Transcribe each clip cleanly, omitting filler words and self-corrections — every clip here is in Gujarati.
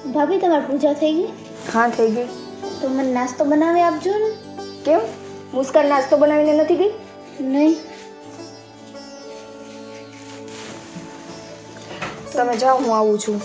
ભાભી તમારી પૂજા થઈ ગઈ? હા થઈ ગઈ. તો મને નાસ્તો બનાવી આપજો ને. કેમ મુસ્કાન નાસ્તો બનાવીને નથી ગઈ? નહીં. તમે જાઓ, હું આવું છું.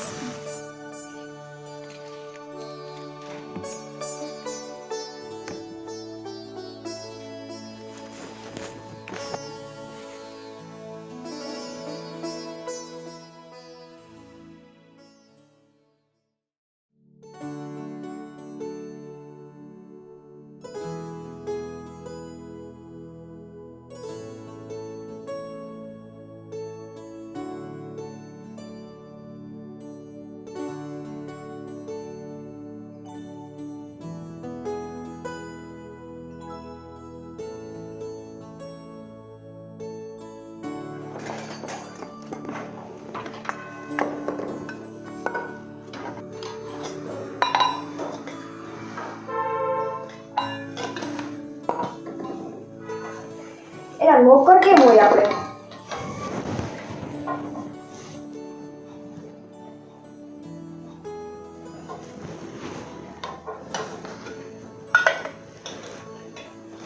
એના નોકર કેમ હોય આપણે?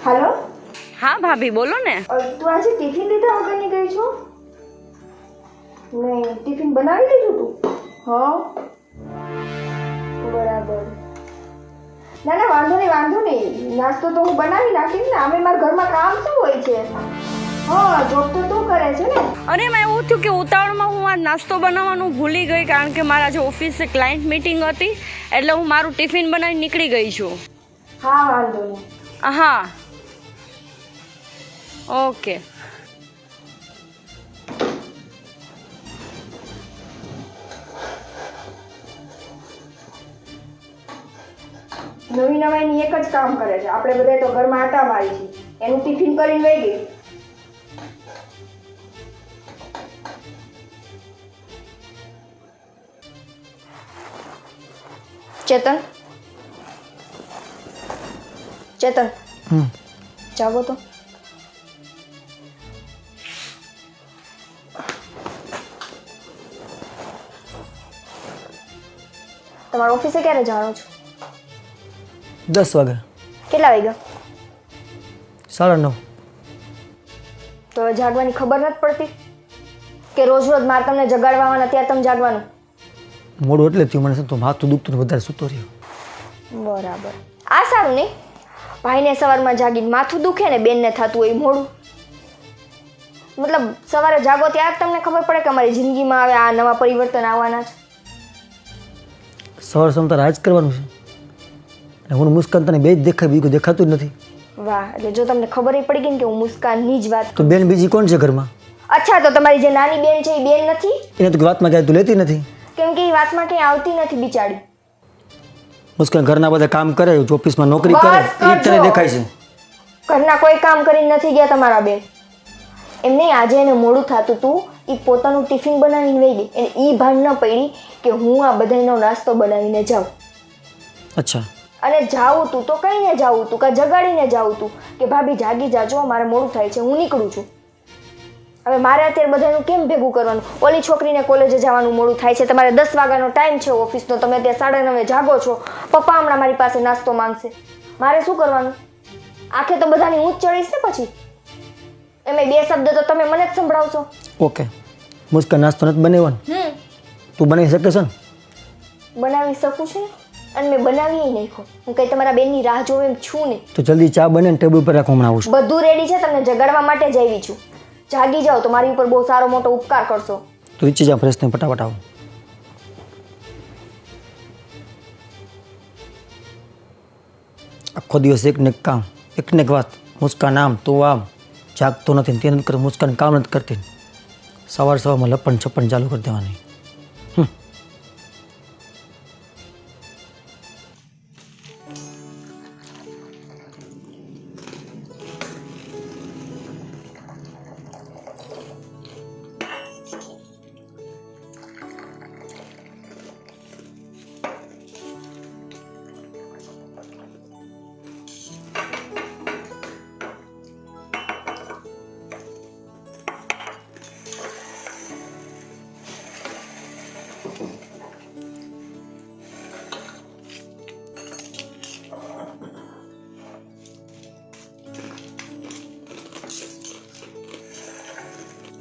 હાલો. હા ભાભી બોલો ને. તું આજે ટિફિન લીધા વગરની ગઈ છો? નહીં, ટિફિન બનાવી લીધું તું? હા બરાબર. ના ના વાંધો નહીં. નાસ્તો તો હું બનાવી નાખીશ ને. અમે મારા ઘરમાં કામ શું હોય છે? હા જોબ તો તું કરે છે ને. અરે એમાં એવું થયું કે ઉતાવળમાં હું આ નાસ્તો બનાવવાનું ભૂલી ગઈ, કારણ કે મારા જે ઓફિસે ક્લાયન્ટ મીટિંગ હતી એટલે હું મારું ટિફિન બનાવી નીકળી ગઈ છું. હા વાંધો નહીં. હા ઓકે. નવી નવાઈની એક જ કામ કરે છે. આપણે બધા તો ઘરમાં આટા મારી છે. એનું ટિફિન કરીને વહી ગઈ. ચેતન જાગો તો. તમારા ઓફિસે ક્યારે જવાનું છો? 10 વાગે. કેટલા વાગ્યા? 9:30. તો જાગવાની ખબર નથી પડતી કે રોજ રોજ મારે તમને જગાડવા આવવાના, ત્યારે તમે જાગવાનું? મોડું એટલે થયું મને તો માથું દુખતું ને વધારે સૂતો રહ્યો. બરાબર. આ સારું નહીં. ભાઈને સવારમાં જાગીને માથું દુખે ને બેનને થતું હોય મોડું. મતલબ સવારે જાગો ત્યારે જ તમને ખબર પડે કે અમારી જિંદગીમાં હવે આ નવા પરિવર્તન આવવાના છે. સવાર સમતા રાજ કરવાનું છે અને હું મુસ્કાન તને બે જ દેખાય, બીજું દેખાતું જ નથી. વાહ, એટલે જો તમને ખબર પડી ગઈ ને કે હું મુસ્કાનની જ વાત. તો બેન બીજી કોણ છે ઘરમાં? અચ્છા, તો તમારી જે નાની બેન છે એ બેન નથી? એને તો વાતમાં ક્યાંય તું લેતી નથી. કેમ કે એ વાતમાં ક્યાંય આવતી નથી બિચારી. મુસ્કાન ઘરના બધા કામ કરે, ઓફિસમાં નોકરી કરે, બસ એ જ તને કરજો. દેખાય છે. ઘરના કોઈ કામ કરીને નથી ગયા તમારા બેન. એમને આજે એને મોડું થતું હતું, એ પોતાનું ટિફિન બનાવીને વહી ગઈ. એને એ ભાન ન પડી કે હું આ બધાનો નાસ્તો બનાવીને જાઉં. અચ્છા. અને જાવું તું તો કઈને જાવું તું, કે જગાડીને જાવું તું કે ભાભી જાગી જાજો, મારે મોડું થાય છે, હું નીકળું છું. હવે મારે અત્યારે બધાનું કેમ ભેગું કરવાનું? ઓલી છોકરીને કોલેજે જવાનું મોડું થાય છે, તમારે 10 વાગ્યાનો ટાઈમ છે ઓફિસનો, તમે અત્યારે 9:30 જાગો છો. પપ્પા હમણાં મારી પાસે નાસ્તો માંગશે, મારે શું કરવાનું? આખે તો બધાની ઊંચ ચડીશ ને પછી. એમાં 2 શબ્દ તો તમે મને જ સંભળાવશો. ઓકે, મુસ્કાન નાસ્તો નથી બનાવ્યો ને? તું બનાવી શકે છે ને? બનાવી શકું છું ને, અને મેં બનાવી નાખ્યો. હું કઈ તમારા બેનની રાહ જોવે એમ છું ને. તો જલ્દી ચા બને ને ટેબલ ઉપર રાખો, હમણાં આવું છું. બધું રેડી છે, તમને જગાડવા માટે જ આવી છું. જાગી જાઓ તો મારી ઉપર બહુ સારો મોટો ઉપકાર કરશો. તું નીચે જા, ફ્રેશ થઈને ફટાફટ આવો. આખો દિવસ એક ને એક કામ, એક ને એક વાત. મુસ્કાન આમ તો આમ, જાગતો નથી, તે નથી કરતું. મુસ્કાન કામ નથી કરતી. સવારમાં લપણ છપ્પણ ચાલુ કરી દેવાની.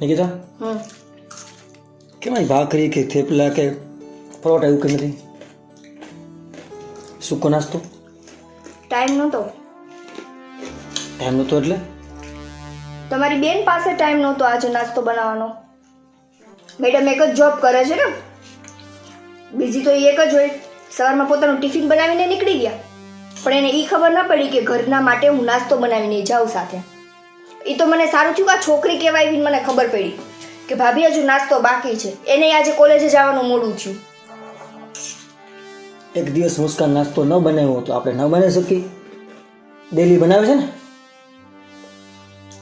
નિકિતા કેમ અહીં ભાખરી કે થેપલા કે પરોઠા એવું કંઈ નથી? સૂકો નાસ્તો ટાઈમ નહોતો. ટાઈમ નહોતો એટલે? તમારી બેન પાસે ટાઈમ નહોતો આજે નાસ્તો બનાવવાનો. મેડમ એક જ જોબ કરે છે ને, બીજી તો એ એક જ હોય. સવારમાં પોતાનું ટિફિન બનાવીને નીકળી ગયા, પણ એને એ ખબર ન પડી કે ઘરના માટે હું નાસ્તો બનાવીને જાઉં સાથે. એ તો મને સારું થયું કે આ છોકરી કહેવાય એવી મને ખબર પડી કે ભાભી હજુ નાસ્તો બાકી છે. એને આજે કોલેજે જવાનું મોડું થયું. એક દિવસ મુસ્કાન નાસ્તો ન બનાવ્યો તો આપણે ન બનાવી શકીએ? ડેલી બનાવે છે ને.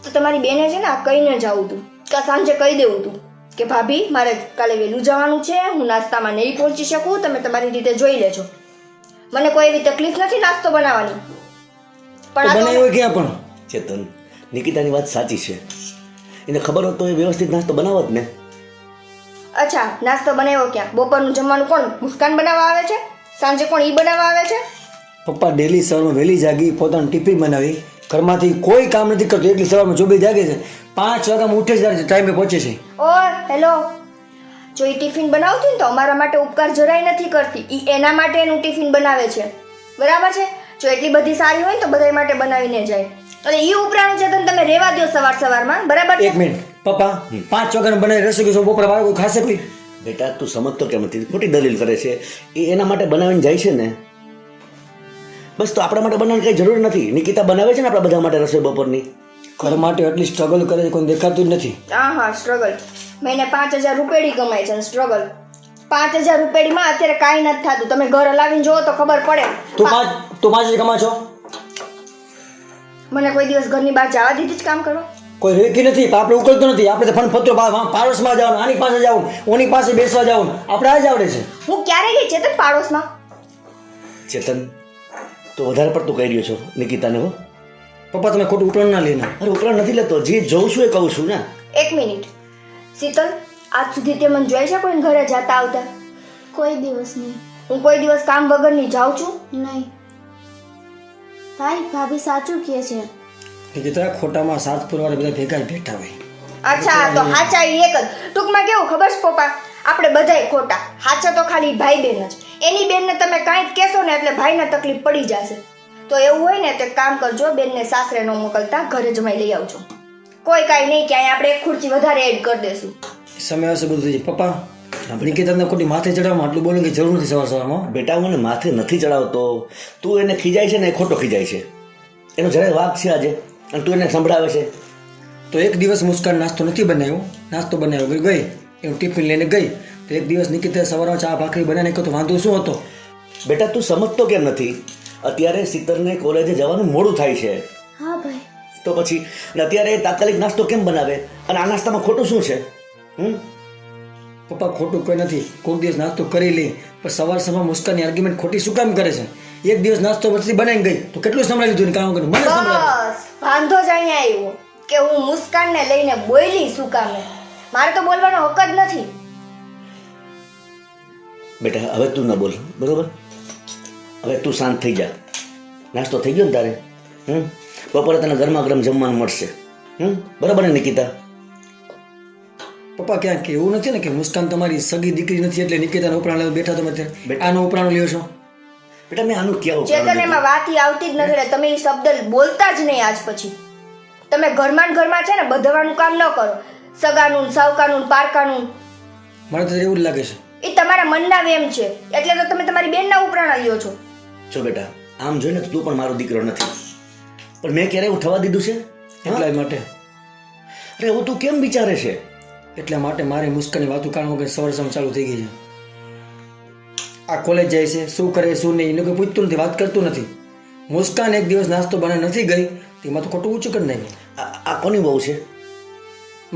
તો તમારી બેને છે ને આ કહીને જવું હતું કે સાંજે કહી દેવું હતું કે ભાભી મારે કાલે વહેલું જવાનું છે, હું નાસ્તામાં નહીં પહોંચી શકું, તમે તમારી રીતે જોઈ લેજો. મને કોઈ એવી તકલીફ નથી નાસ્તો બનાવવાની. પણ આ તો બનાવ્યો ક્યાં પણ? ચેતન, નિકિતાની વાત સાચી છે. એને ખબર હોત તો એ વ્યવસ્થિત નાસ્તો બનાવત ને. અચ્છા, નાસ્તો બનાવ્યો ક્યાં? બપોરનું જમવાનું કોણ મુસ્કાન બનાવવા આવે છે? સાંજે કોણ ઈ બનાવવા આવે છે? પપ્પા ડેલી સવારમાં વહેલી જાગી પોતાનું ટિફિન બનાવી ઘરમાંથી કોઈ કામ નથી કરતું, એટલી સવારમાં જોબે જાગે છે, 5 વાગ્યામાં ઉઠે છે, ટાઈમે પહોંચે છે. ઓ હેલો, જો એ ટિફિન બનાવતી ને તો અમારા માટે ઉપકાર જરાય નથી કરતી. ઈ એના માટે એનું ટિફિન બનાવે છે, બરાબર છે? જો એટલી બધી સારી હોય ને તો બધા માટે બનાવીને જાય. અને ઈ ઉપરાણું છે તમે રેવા દો સવારમાં, બરાબર છે? 1 મિનિટ પપ્પા, 5 વાગ્યાનું બનાવી રસોઈ કે બપોરે બાળકો ખાશે કોઈ? બેટા તું સમજતો કેમ નથી? ખોટી દલીલ કરે છે. એ એના માટે બનાવીને જાય છે ને, બસ. તો આપણા માટે બનાવવાની કઈ જરૂર નથી. નિકિતા બનાવે છે ને આપણા બધા માટે રસોઈ બપોરની. ઘર માટે એટલી સ્ટ્રગલ કરે છે, કોઈ દેખાતું જ નથી. હા સ્ટ્રગલ. મહિને 5000 રૂપિયા કમાય છે. સ્ટ્રગલ 5000 રૂપિયામાં અત્યારે કાંઈ નથી થતું. તમે ઘર હલાવીને જુઓ તો ખબર પડે. તું 5 કમા છો? મને કોઈ દિવસ ઘરની બહાર જવા દીધી જ કામ કરો? કોઈ રેકી નથી, આપણે ઉકલતો નથી. આપણે તો ફન ફતો પાડોશમાં જવાનું, આની પાસે જવાનું, ઓની પાસે બેસવા જવાનું, આપણે આ જ આવડે છે. હું ક્યારે ગઈ છે તો પાડોશમાં? ચેતન, તો વધારે પડતું કહી રહ્યો છો નિકિતાને. હો પપ્પા તમે ખોટું ઉકરણ ના લેના. અરે ઉકળા નથી લેતો, જે જોઉં છું એ કહું છું ને. 1 મિનિટ શીતલ, આજ સુધી તે મને જોઈ છે કોઈ ઘરે જતા આવતા? કોઈ દિવસ નહીં. હું કોઈ દિવસ કામ વગરની જાઉં છું? નહીં ભાઈ, ભાભી સાચું કહે છે. નિકિતા ખોટામાં સાથ પુરવાળા બધા ભેગા જ બેઠા હોય. અચ્છા, તો હાચા ઈ એક જ. ટૂંકમાં કેવું ખબર છે પપ્પા, આપણે બધાય ખોટા. હાચા તો ખાલી ભાઈ બેન જ. એની બેનને તમે કાંઈ જ કહેશો ને એટલે ભાઈને તકલીફ પડી જશે. તો એવું હોય ને તો એક કામ કરજો, બેનને સાસરે ન મોકલતા, ઘરે જમાઈ લઈ આવજો. કોઈ કાંઈ નહીં, ક્યાંય આપણે એક ખુરચી વધારે એડ કરી દેશું. સમય આવશે બધું થઈ જાય. પપ્પા નિકિતાને ખોટી માથે ચડાવવામાં આટલું બોલવાની જરૂર નથી સવારમાં. બેટા હું એને માથે નથી ચડાવતો. તું એને ખીજાય છે ને એ ખોટો ખીજાય છે. એનો જરાય વાક છે આજે, અને તું એને સંભળાવે છે. તો એક દિવસ મુસ્કાન નાસ્તો નથી બનાવ્યો, નાસ્તો બનાવ્યો ગઈ, એવું ટિફિન લઈને ગઈ. તો એક દિવસ નિકિતા સવારમાં ચા ભાખરી બનાવીને કહો તો વાંધો શું હતો? બેટા તું સમજતો કેમ નથી? અત્યારે શીતલને કોલેજે જવાનું મોડું થાય છે. હા ભાઈ. તો પછી અત્યારે તાત્કાલિક નાસ્તો કેમ બનાવે? અને આ નાસ્તામાં ખોટું શું છે? પપ્પા ખોટું કોઈ નથી. કોઈ દિવસ નાસ્તો કરી લે, પણ સવારમાં મુસ્કાનની આર્ગ્યુમેન્ટ ખોટી શું કામ કરે છે? એક દિવસ નાસ્તો પછી બનાવીને ગઈ તો કેટલું સંભળાવી લીધું કામ કર્યું? મને સંભળાવ્યું. બસ વાંધો જ અહીંયા આવ્યો કે હું મુસ્કાનને લઈને બોલી શું કામે? મારે તો બોલવાનો હક જ નથી. બેટા હવે તું ન બોલ, બરોબર? હવે તું શાંત થઈ જા. નાસ્તો થઈ ગયો ને તારે? બપોરે તને ગરમા ગરમ જમવાનું મળશે. બરાબર ને નિકિતા? પપ્પા ક્યાંક એવું નથી ને કે મુસ્કાન તમારી સગી દીકરી નથી એટલે નિકિતાનો ઉપરાણ લેવા બેઠા તમે અત્યારે આનો ઉપરાણ લ્યો છો? બેટા મેં આનું કેવું ચેતન એમાં વાત ઈ આવતી જ નથી એટલે તમે એ શબ્દ બોલતા જ નહીં આજ પછી. તમે ઘરમાં ને ઘરમાં છે ને બધવાનું કામ ન કરો. સગાનું, સાવકાનું, પારકાનું. મને તો એવું જ લાગે છે. એ તમારા મનના વેમ છે એટલે તો તમે તમારી બેનના ઉપરાણા લ્યો છો. જો બેટા આમ જોઈને તો તું પણ મારો દીકરો નથી, પણ મેં ક્યારે એવું થવા દીધું છે? એટલા માટે. અરે એવું તું કેમ વિચારે છે? એટલા માટે મારી મુસ્કાનની વાતો કારણ વગર સવાર ચાલુ થઈ ગઈ છે. આ કોલેજ જાય છે, શું કરે શું નહીં એને કોઈ પૂછતું નથી, વાત કરતું નથી. મુસ્કાન એક દિવસ નાસ્તો બનાવી નથી ગઈ, તેમાં તો ખોટું ઊંચું કરી નાખ્યું. આ કોની બહુ છે?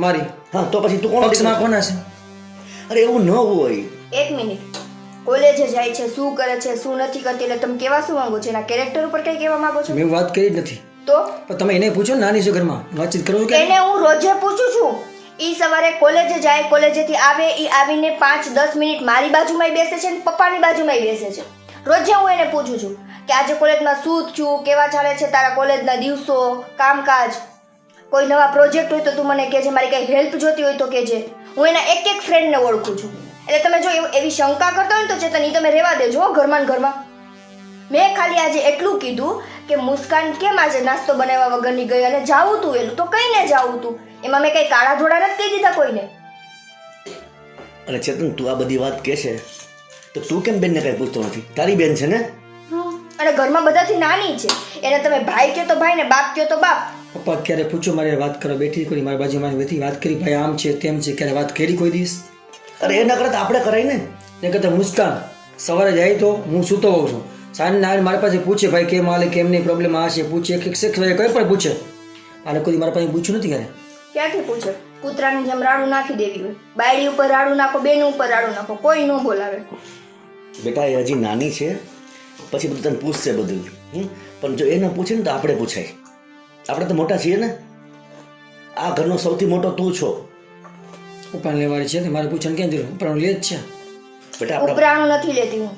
મારી. હા તો પછી તું કોણ? પક્ષમાં કોના છે? અરે એવું ન હોય. 1 મિનિટ. કોલેજે જાય છે, શું કરે છે, શું નથી કરતી, એટલે તમે કેવા શું માંગો છો? એના કેરેક્ટર ઉપર કઈ કહેવા માંગો છો? મેં વાત કરી જ નથી. તો પણ તમે એને પૂછો ને, નાની છે ઘરમાં વાતચીત કરો કે? એને હું રોજે પૂછું છું. ઈ સવારે કોલેજે જાય, કોલેજેથી આવે, ઈ આવીને 5-10 મિનિટ મારી બાજુમાં બેસે છે ને પપ્પાની બાજુમાં બેસે છે. રોજે હું એને પૂછું છું કે આજે કોલેજમાં શું થયું, કેવા ચાલે છે તારા કોલેજના દિવસો, કામકાજ. કોઈ નવા પ્રોજેક્ટ હોય તો તું મને કહેજે, મારી કંઈ હેલ્પ જોતી હોય તો કહેજે. હું એના એક ફ્રેન્ડને ઓળખું છું. એટલે તમે જો એવી શંકા કરતો હોય ને તો ચેતન એ તમે રહેવા દેજો હો ઘરમાં ને ઘરમાં. મેં ખાલી આજે એટલું કીધું કે મુસ્કાન કેમ આજે નાસ્તો બનાવ્યા વગરની ગઈ અને જાવું તું એલું તો કઈને જાવું તું. એમાં મેં કંઈ કાળા ધોળા નથી કહી દીધા કોઈને. અને ચેતન તું આ બધી વાત કહેશે તો તું કેમ બેનને કાંઈ પૂછતો નથી? તારી બેન છે ને. અને ઘરમાં બધાથી નાની છે. એને તમે ભાઈ કહો તો ભાઈ ને બાપ કહો તો બાપ. પપ્પા ક્યારે પૂછો મારે વાત કરો, બેઠી કરી મારી બાજુમાં બેઠી વાત કરી, ભાઈ આમ છે તેમ છે, ક્યારે વાત કરી કોઈ દિવસ? અરે એના કરતાં આપણે કરાય ને. એ કરતાં મુસ્કાન સવારે જાય તો હું સૂતો હોઉં છું, સાંજના આવીને મારી પાસે પૂછે ભાઈ કેમ હાલે, કેમ નહીં, પ્રોબ્લેમ આ છે, પૂછે એક કંઈ પણ પૂછે. આને કોઈ મારા પાસે પૂછ્યું નથી ક્યારે. ક્યાંથી પૂછે? કૂતરાની જેમ રાડું નાખી દેવી હોય. બાયડી ઉપર રાડું નાખો, બેન ઉપર રાડું નાખો, કોઈ ન બોલાવે. બેટા એ હજી નાની છે, પછી બધું તને પૂછશે બધું. પણ જો એને પૂછે ને તો આપણે પૂછાય. આપણે તો મોટા છીએ ને. આ ઘરનો સૌથી મોટો તું છો. ઉપરાણ લેવાની છે મારે પૂછવાનું ક્યાં જરૂર? ઉપરાણ લે જ છે બેટા. આપણા ઉપરાણું નથી લેતી હું.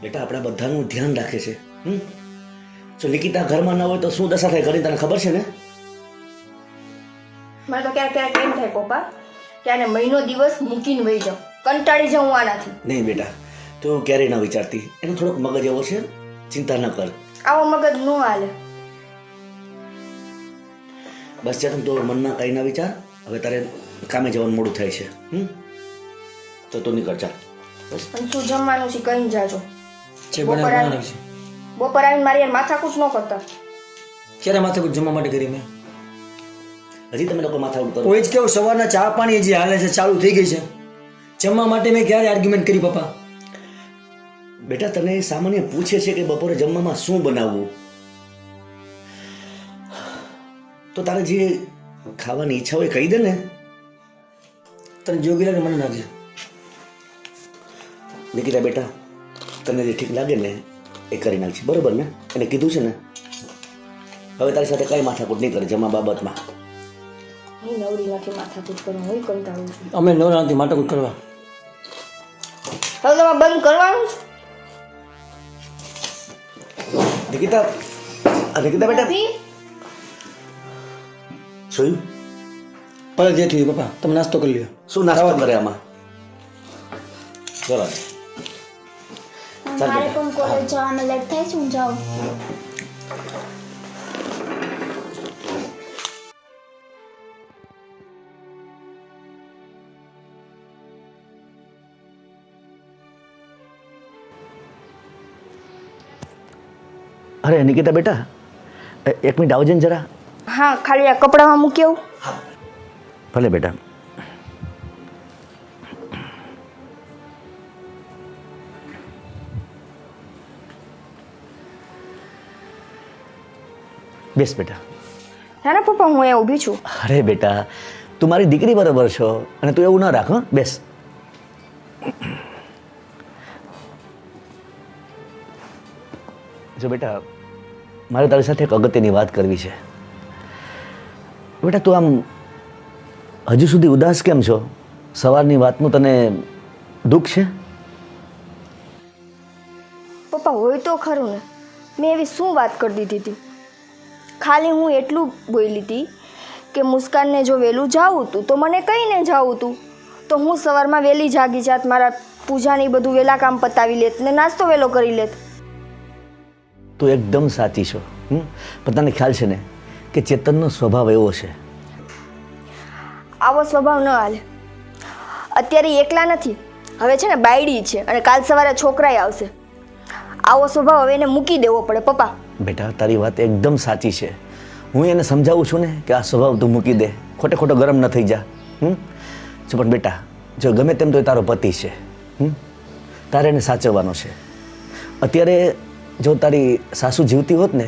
બેટા આપણા બધાનું ધ્યાન રાખે છે. જો નિકિતા ઘરમાં ન હોય તો શું દશા થાય ઘરની તને ખબર છે ને? મને તો ક્યારેક ક્યારેક એમ થાય પપ્પા કે આને મહિનો દિવસ મૂકીને વહી જાઉં, કંટાળી જાઉં આનાથી. નહીં બેટા, તું ક્યારેય ન વિચારતી. એનો થોડોક મગજ એવો છે, ચિંતા ન કર. આવો મગજ ન હાલે. બસ ચેતન તો મનમાં કંઈ ના વિચાર. હવે તારે કામે જવાનું મોડું થાય છે. તો તું નીકળ ચાલ. બસ. પણ શું જમવાનું છે કઈ જાજો. છે બનાવવાનું છે. બપોર આવીને મારી યાર માથાકૂટ ન કરતા. ક્યારે માથાકૂટ જમવા માટે કરી મેં? હજી તમે લોકો માથા ઉઠો. કોઈ જ કેવું સવારના ચા પાણી જે હાલે છે ચાલુ થઈ ગઈ છે. જમવા માટે મેં ક્યારે આર્ગ્યુમેન્ટ કરી પપ્પા? બેટા તને સામાન્ય પૂછે છે કે બપોરે જમવામાં શું બનાવવું, તો તારે જે ખાવાની ઈચ્છા હોય કહી દે ને. તને જોગી લાગે મને નાખજે. નિકિતા બેટા તને જે ઠીક લાગે ને એ કરી નાખજે, બરોબર ને? એને કીધું છે ને. હવે તારી સાથે કાંઈ માથાકૂટ નહીં કરે જમવા બાબતમાં. હું નવરી નથી માથાકૂટ કરવા, હું કંટાળું છું. અમે નવરા નથી માથાકૂટ કરવા. હવે તમારે બંધ કરવાનું છે. નિકિતા નિકિતા બેટા જોયું ભલે જે થયું પપ્પા, તમે નાસ્તો કરી લ્યો. શું નાસ્તો કરે આમાં? ચલો મારે પણ કોલેજ જવામાં લેટ થાય છે, હું જાઉં. અરે નિકિતા બેટા એક મિનિટ આવજે ને જરા. હા, ખાલી આ કપડામાં મૂકી આવું. ભલે બેટા. બેસ બેટા. ના ના પપ્પા, હું અહીંયા ઊભી છું. અરે બેટા તું મારી દીકરી બરાબર છો અને તું એવું ના રાખ. બેસ. જો બેટા મારે તારી સાથે એક અગત્યની વાત કરવી છે. બેટા તું આમ હજુ સુધી ઉદાસ કેમ છો? સવારની વાતનું તને દુઃખ છે? પપ્પા હોય તો ખરું ને, મેં એવી શું વાત કરી દીધી હતી? ખાલી હું એટલું બોલી હતી કે મુસ્કાનને જો વહેલું જાવું હતું તો મને કહીને જાવું હતું તો હું સવારમાં વહેલી જાગી જાત, મારા પૂજાની બધું વહેલા કામ પતાવી લેત ને નાસ્તો વહેલો કરી લેત. તું એકદમ સાચી છો. પણ તને ખ્યાલ છે ને કે ચેતનનો સ્વભાવ એવો છે. આવો સ્વભાવ ન હાલે. અત્યારે ઈ એકલા નથી, હવે છે ને બાયડી છે અને કાલ સવારે છોકરાય આવશે. આવો સ્વભાવ હવે એને મૂકી દેવો પડે પપ્પા. બેટા તારી વાત એકદમ સાચી છે. હું એને સમજાવું છું ને કે આ સ્વભાવ તું મૂકી દે, ખોટે ખોટો ગરમ ન થઈ જા. જો પણ બેટા જો ગમે તેમ તો એ તારો પતિ છે. તારે એને સાચવવાનો છે. અત્યારે જો તારી સાસુ જીવતી હોત ને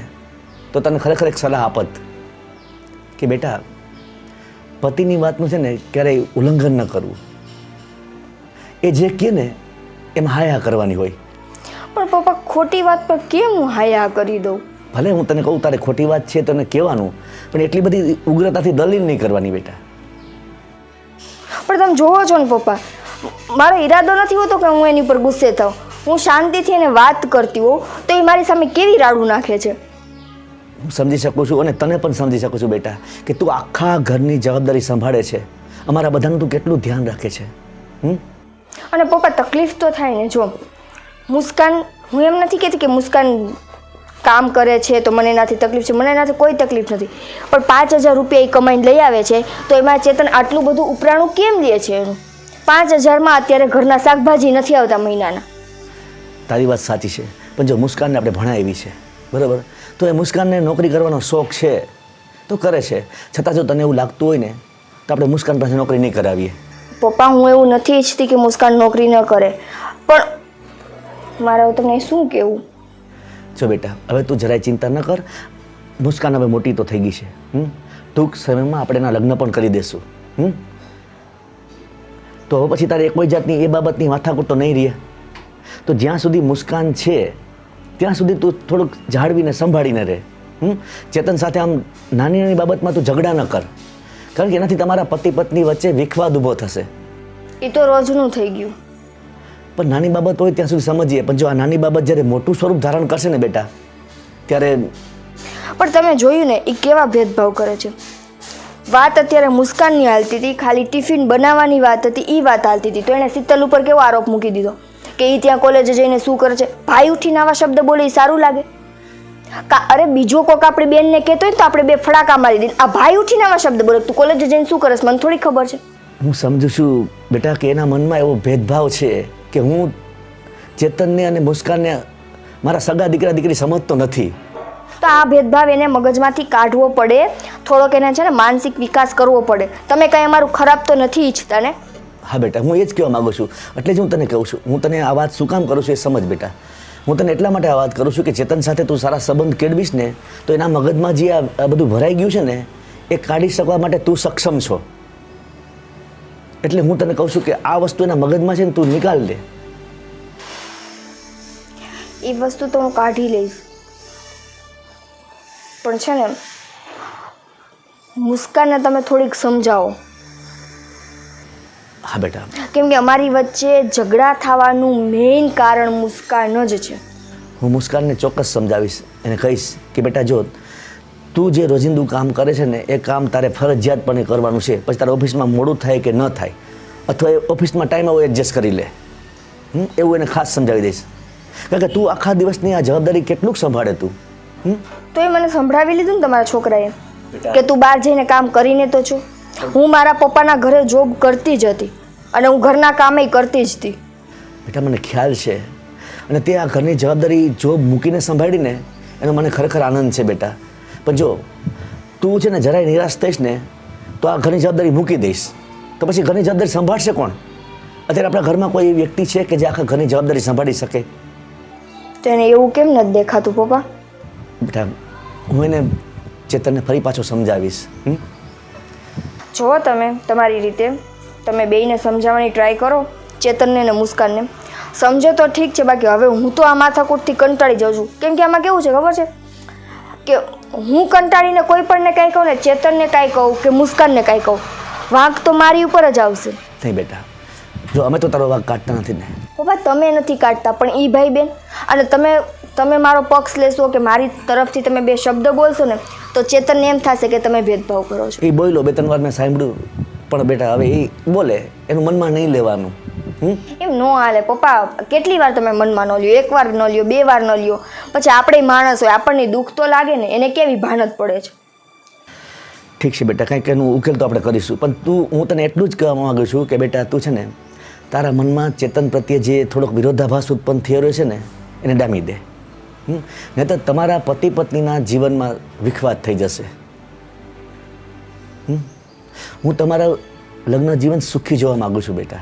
તો તને ખરેખર એક સલાહ આપત કે બેટા પતિની વાતનું છે ને ક્યારેય ઉલ્લંઘન ન કરવું. એ જે કહે ને એમાં હાયા કરવાની હોય. પણ પપ્પા ખોટી વાત પર કેમ હું હાયા કરી દઉં? ભલે હું તને કહું તારે ખોટી વાત છે તને કહેવાનું, પણ એટલી બધી ઉગ્રતાથી દલીલ નહીં કરવાની બેટા. પણ તમે જોવો છો ને પપ્પા, મારો ઈરાદો નથી હોતો કે હું એની ઉપર ગુસ્સે થાઉં. હું શાંતિથી એને વાત કરતી હોઉં તો એ મારી સામે કેવી રાડું નાખે છે. હું સમજી શકું છું અને તને પણ સમજી શકું છું બેટા કે તું આખા ઘરની જવાબદારી સંભાળે છે, અમારા બધાનું તું કેટલું ધ્યાન રાખે છે. અને પપ્પા તકલીફ તો થાય ને. જો મુસ્કાન, હું એમ નથી કહેતી કે મુસ્કાન કામ કરે છે તો મને એનાથી તકલીફ છે, મને એનાથી કોઈ તકલીફ નથી, પણ 5,000 રૂપિયા એ કમાઈને લઈ આવે છે તો એમાં ચેતન આટલું બધું ઉપરાણું કેમ લે છે એનું? 5,000માં અત્યારે ઘરના શાકભાજી નથી આવતા મહિનાના. તારી વાત સાચી છે, પણ જો મુસ્કાનને આપણે ભણાવી છે બરાબર, તો એ મુસ્કાનને નોકરી કરવાનો શોખ છે તો કરે છે, છતાં જો તને એવું લાગતું હોય ને તો આપણે મુસ્કાન પાસે નોકરી નહીં કરાવીએ. પપ્પા, હું એવું નથી ઈચ્છતી કે મુસ્કાન નોકરી ન કરે, પણ મારે તમને શું કહેવું? જો બેટા, હવે તું જરાય ચિંતા ન કર. મુસ્કાન હવે મોટી તો થઈ ગઈ છે. ટૂંક સમયમાં આપણે એના લગ્ન પણ કરી દઈશું. તો હવે પછી તારે કોઈ જાતની એ બાબતની માથાકૂટ તો નહીં રહે. તો જ્યાં સુધી મુસ્કાન છે ત્યાં સુધી તું થોડુંક જાળવીને સંભાળીને રહે. ચેતન સાથે આમ નાની નાની બાબતમાં તું ઝઘડા ન કર, કારણ કે એનાથી તમારા પતિ પત્ની વચ્ચે વિખવાદ ઊભો થશે. એ તો રોજનું થઈ ગયું. પણ નાની બાબત હોય ત્યાં સુધી સમજીએ, પણ જો આ નાની બાબત જ્યારે મોટું સ્વરૂપ ધારણ કરશે ને બેટા, ત્યારે. પણ તમે જોયું ને એ કેવા ભેદભાવ કરે છે. વાત અત્યારે મુસ્કાનની હાલતી હતી, ખાલી ટિફિન બનાવવાની વાત હતી, એ વાત હાલતી હતી તો એણે શીતલ ઉપર કેવો આરોપ મૂકી દીધો કે એ ત્યાં કોલેજે જઈને શું કરે છે. ભાઈ ઉઠીને આવા શબ્દ બોલે એ સારું લાગે? અરે બીજો કોક આપણી બેનને કહેતો હોય તો આપણે બે ફડાકા મારી દઈએ. આ ભાઈ ઉઠીને આવા શબ્દ બોલે, તું કોલેજે જઈને શું કરે મને થોડી ખબર છે? હું સમજુ છું બેટા કે એના મનમાં એવો ભેદભાવ છે કે હું ચેતનને અને મુસ્કાનને મારા સગા દીકરા દીકરી સમજતો નથી. તો આ ભેદભાવ એને મગજમાંથી કાઢવો પડે, થોડોક એને છે ને માનસિક વિકાસ કરવો પડે. તમે કંઈ અમારું ખરાબ તો નથી ઈચ્છતા ને? હા બેટા, હું એ જ કહેવા માગું છું, એટલે જ હું તને કહું છું. હું તને આ વાત શું કામ કરું છું એ સમજ બેટા. હું તને એટલા માટે આ વાત કરું છું કે ચેતન સાથે તું સારા સંબંધ કેળવીશ ને તો એના મગજમાં જે આ બધું ભરાઈ ગયું છે ને એ કાઢી શકવા માટે તું સક્ષમ છો. એટલે હું તને કહું છું કે આ વસ્તુ એના મગજમાં છે ને તું નિકાલ દે. એ વસ્તુ તો હું કાઢી લઈશ, પણ છે ને મુસ્કાનને તમે થોડીક સમજાવો. હા બેટા, કેમ કે અમારી વચ્ચે ઝઘડા થવાનું મેઇન કારણ મુસ્કાન જ છે. હું મુસ્કાનને ચોક્કસ સમજાવીશ, એને કહીશ કે બેટા જો તું જે રોજિંદુ કામ કરે છે ને એ કામ તારે ફરજિયાતપણે કરવાનું છે. પછી તારે ઓફિસમાં મોડું થાય કે ન થાય અથવા એ ઓફિસમાં ટાઈમ આવો એડજસ્ટ કરી લે, એવું એને ખાસ સમજાવી દઈશ. કારણ કે તું આખા દિવસની આ જવાબદારી કેટલુંક સંભાળે તું. તો એ મને સંભળાવી લીધું ને તમારા છોકરાએ કે તું બહાર જઈને કામ કરીને તો છો. હું મારા પપ્પાના ઘરે જોબ કરતી જ હતી અને હું ઘરના કામે કરતી જ હતી. બેટા મને ખ્યાલ છે, અને તે આ ઘરની જવાબદારી જોબ મૂકીને સંભાળીને એનો મને ખરેખર આનંદ છે બેટા. પણ જો તું છે ને જરાય નિરાશ થઈશ ને તો આ ઘરની જવાબદારી મૂકી દઈશ તો પછી ઘરની જવાબદારી સંભાળશે કોણ? અત્યારે આપણા ઘરમાં કોઈ એવી વ્યક્તિ છે કે જે આખા ઘરની જવાબદારી સંભાળી શકે? તો એને એવું કેમ નથી દેખાતું પપ્પા? બેટા હું એને ચેતનને ફરી પાછો સમજાવીશ. જો તમે તમારી રીતે તમે બેયને સમજાવવાની ટ્રાય કરો, ચેતનને અને મુસ્કાનને. સમજે તો ઠીક છે, બાકી હવે હું તો આ માથાકૂટથી કંટાળી જાઉં છું. કેમ કે આમાં કેવું છે ખબર છે કે હું કંટાળીને કોઈ પણને કાંઈ કહું ને, ચેતનને કાંઈ કહું કે મુસ્કાનને કાંઈ કહું, વાંક તો મારી ઉપર જ આવશે. નહીં બેટા, જો અમે તો તારો વાંક કાઢતા નથી ને. પપ્પા તમે નથી કાઢતા, પણ એ ભાઈ બેન અને તમે મારો પક્ષ લેશો કે મારી તરફથી તમે બે શબ્દ બોલશો ને તો ચેતનને એમ થશે કે તમે ભેદભાવ કરો છો. એ બોલ્યો 2-3 વાર મેં સાંભળ્યું, પણ બેટા હવે એ બોલે એનું મનમાં નહીં લેવાનું. એમ નો હાલે પપ્પા. કેટલી વાર તમે મનમાં ન લ્યો? 1 વાર ન લ્યો, 2 વાર ન લ્યો, પછી આપણે માણસ હોય, આપણને દુઃખ તો લાગે ને. એને કેવી ભાનત પડે છે. ઠીક છે બેટા, કંઈક એનું ઉકેલ તો આપણે કરીશું, પણ હું તને એટલું જ કહેવા માગું છું કે બેટા તું છે ને તારા મનમાં ચેતન પ્રત્યે જે થોડોક વિરોધાભાસ ઉત્પન્ન થઈ રહ્યો છે ને એને ડામી દે. નહીં તો તમારા પતિ પત્નીના જીવનમાં વિખવાદ થઈ જશે. હું તમારા લગ્ન જીવન સુખી જોવા માગું છું બેટા.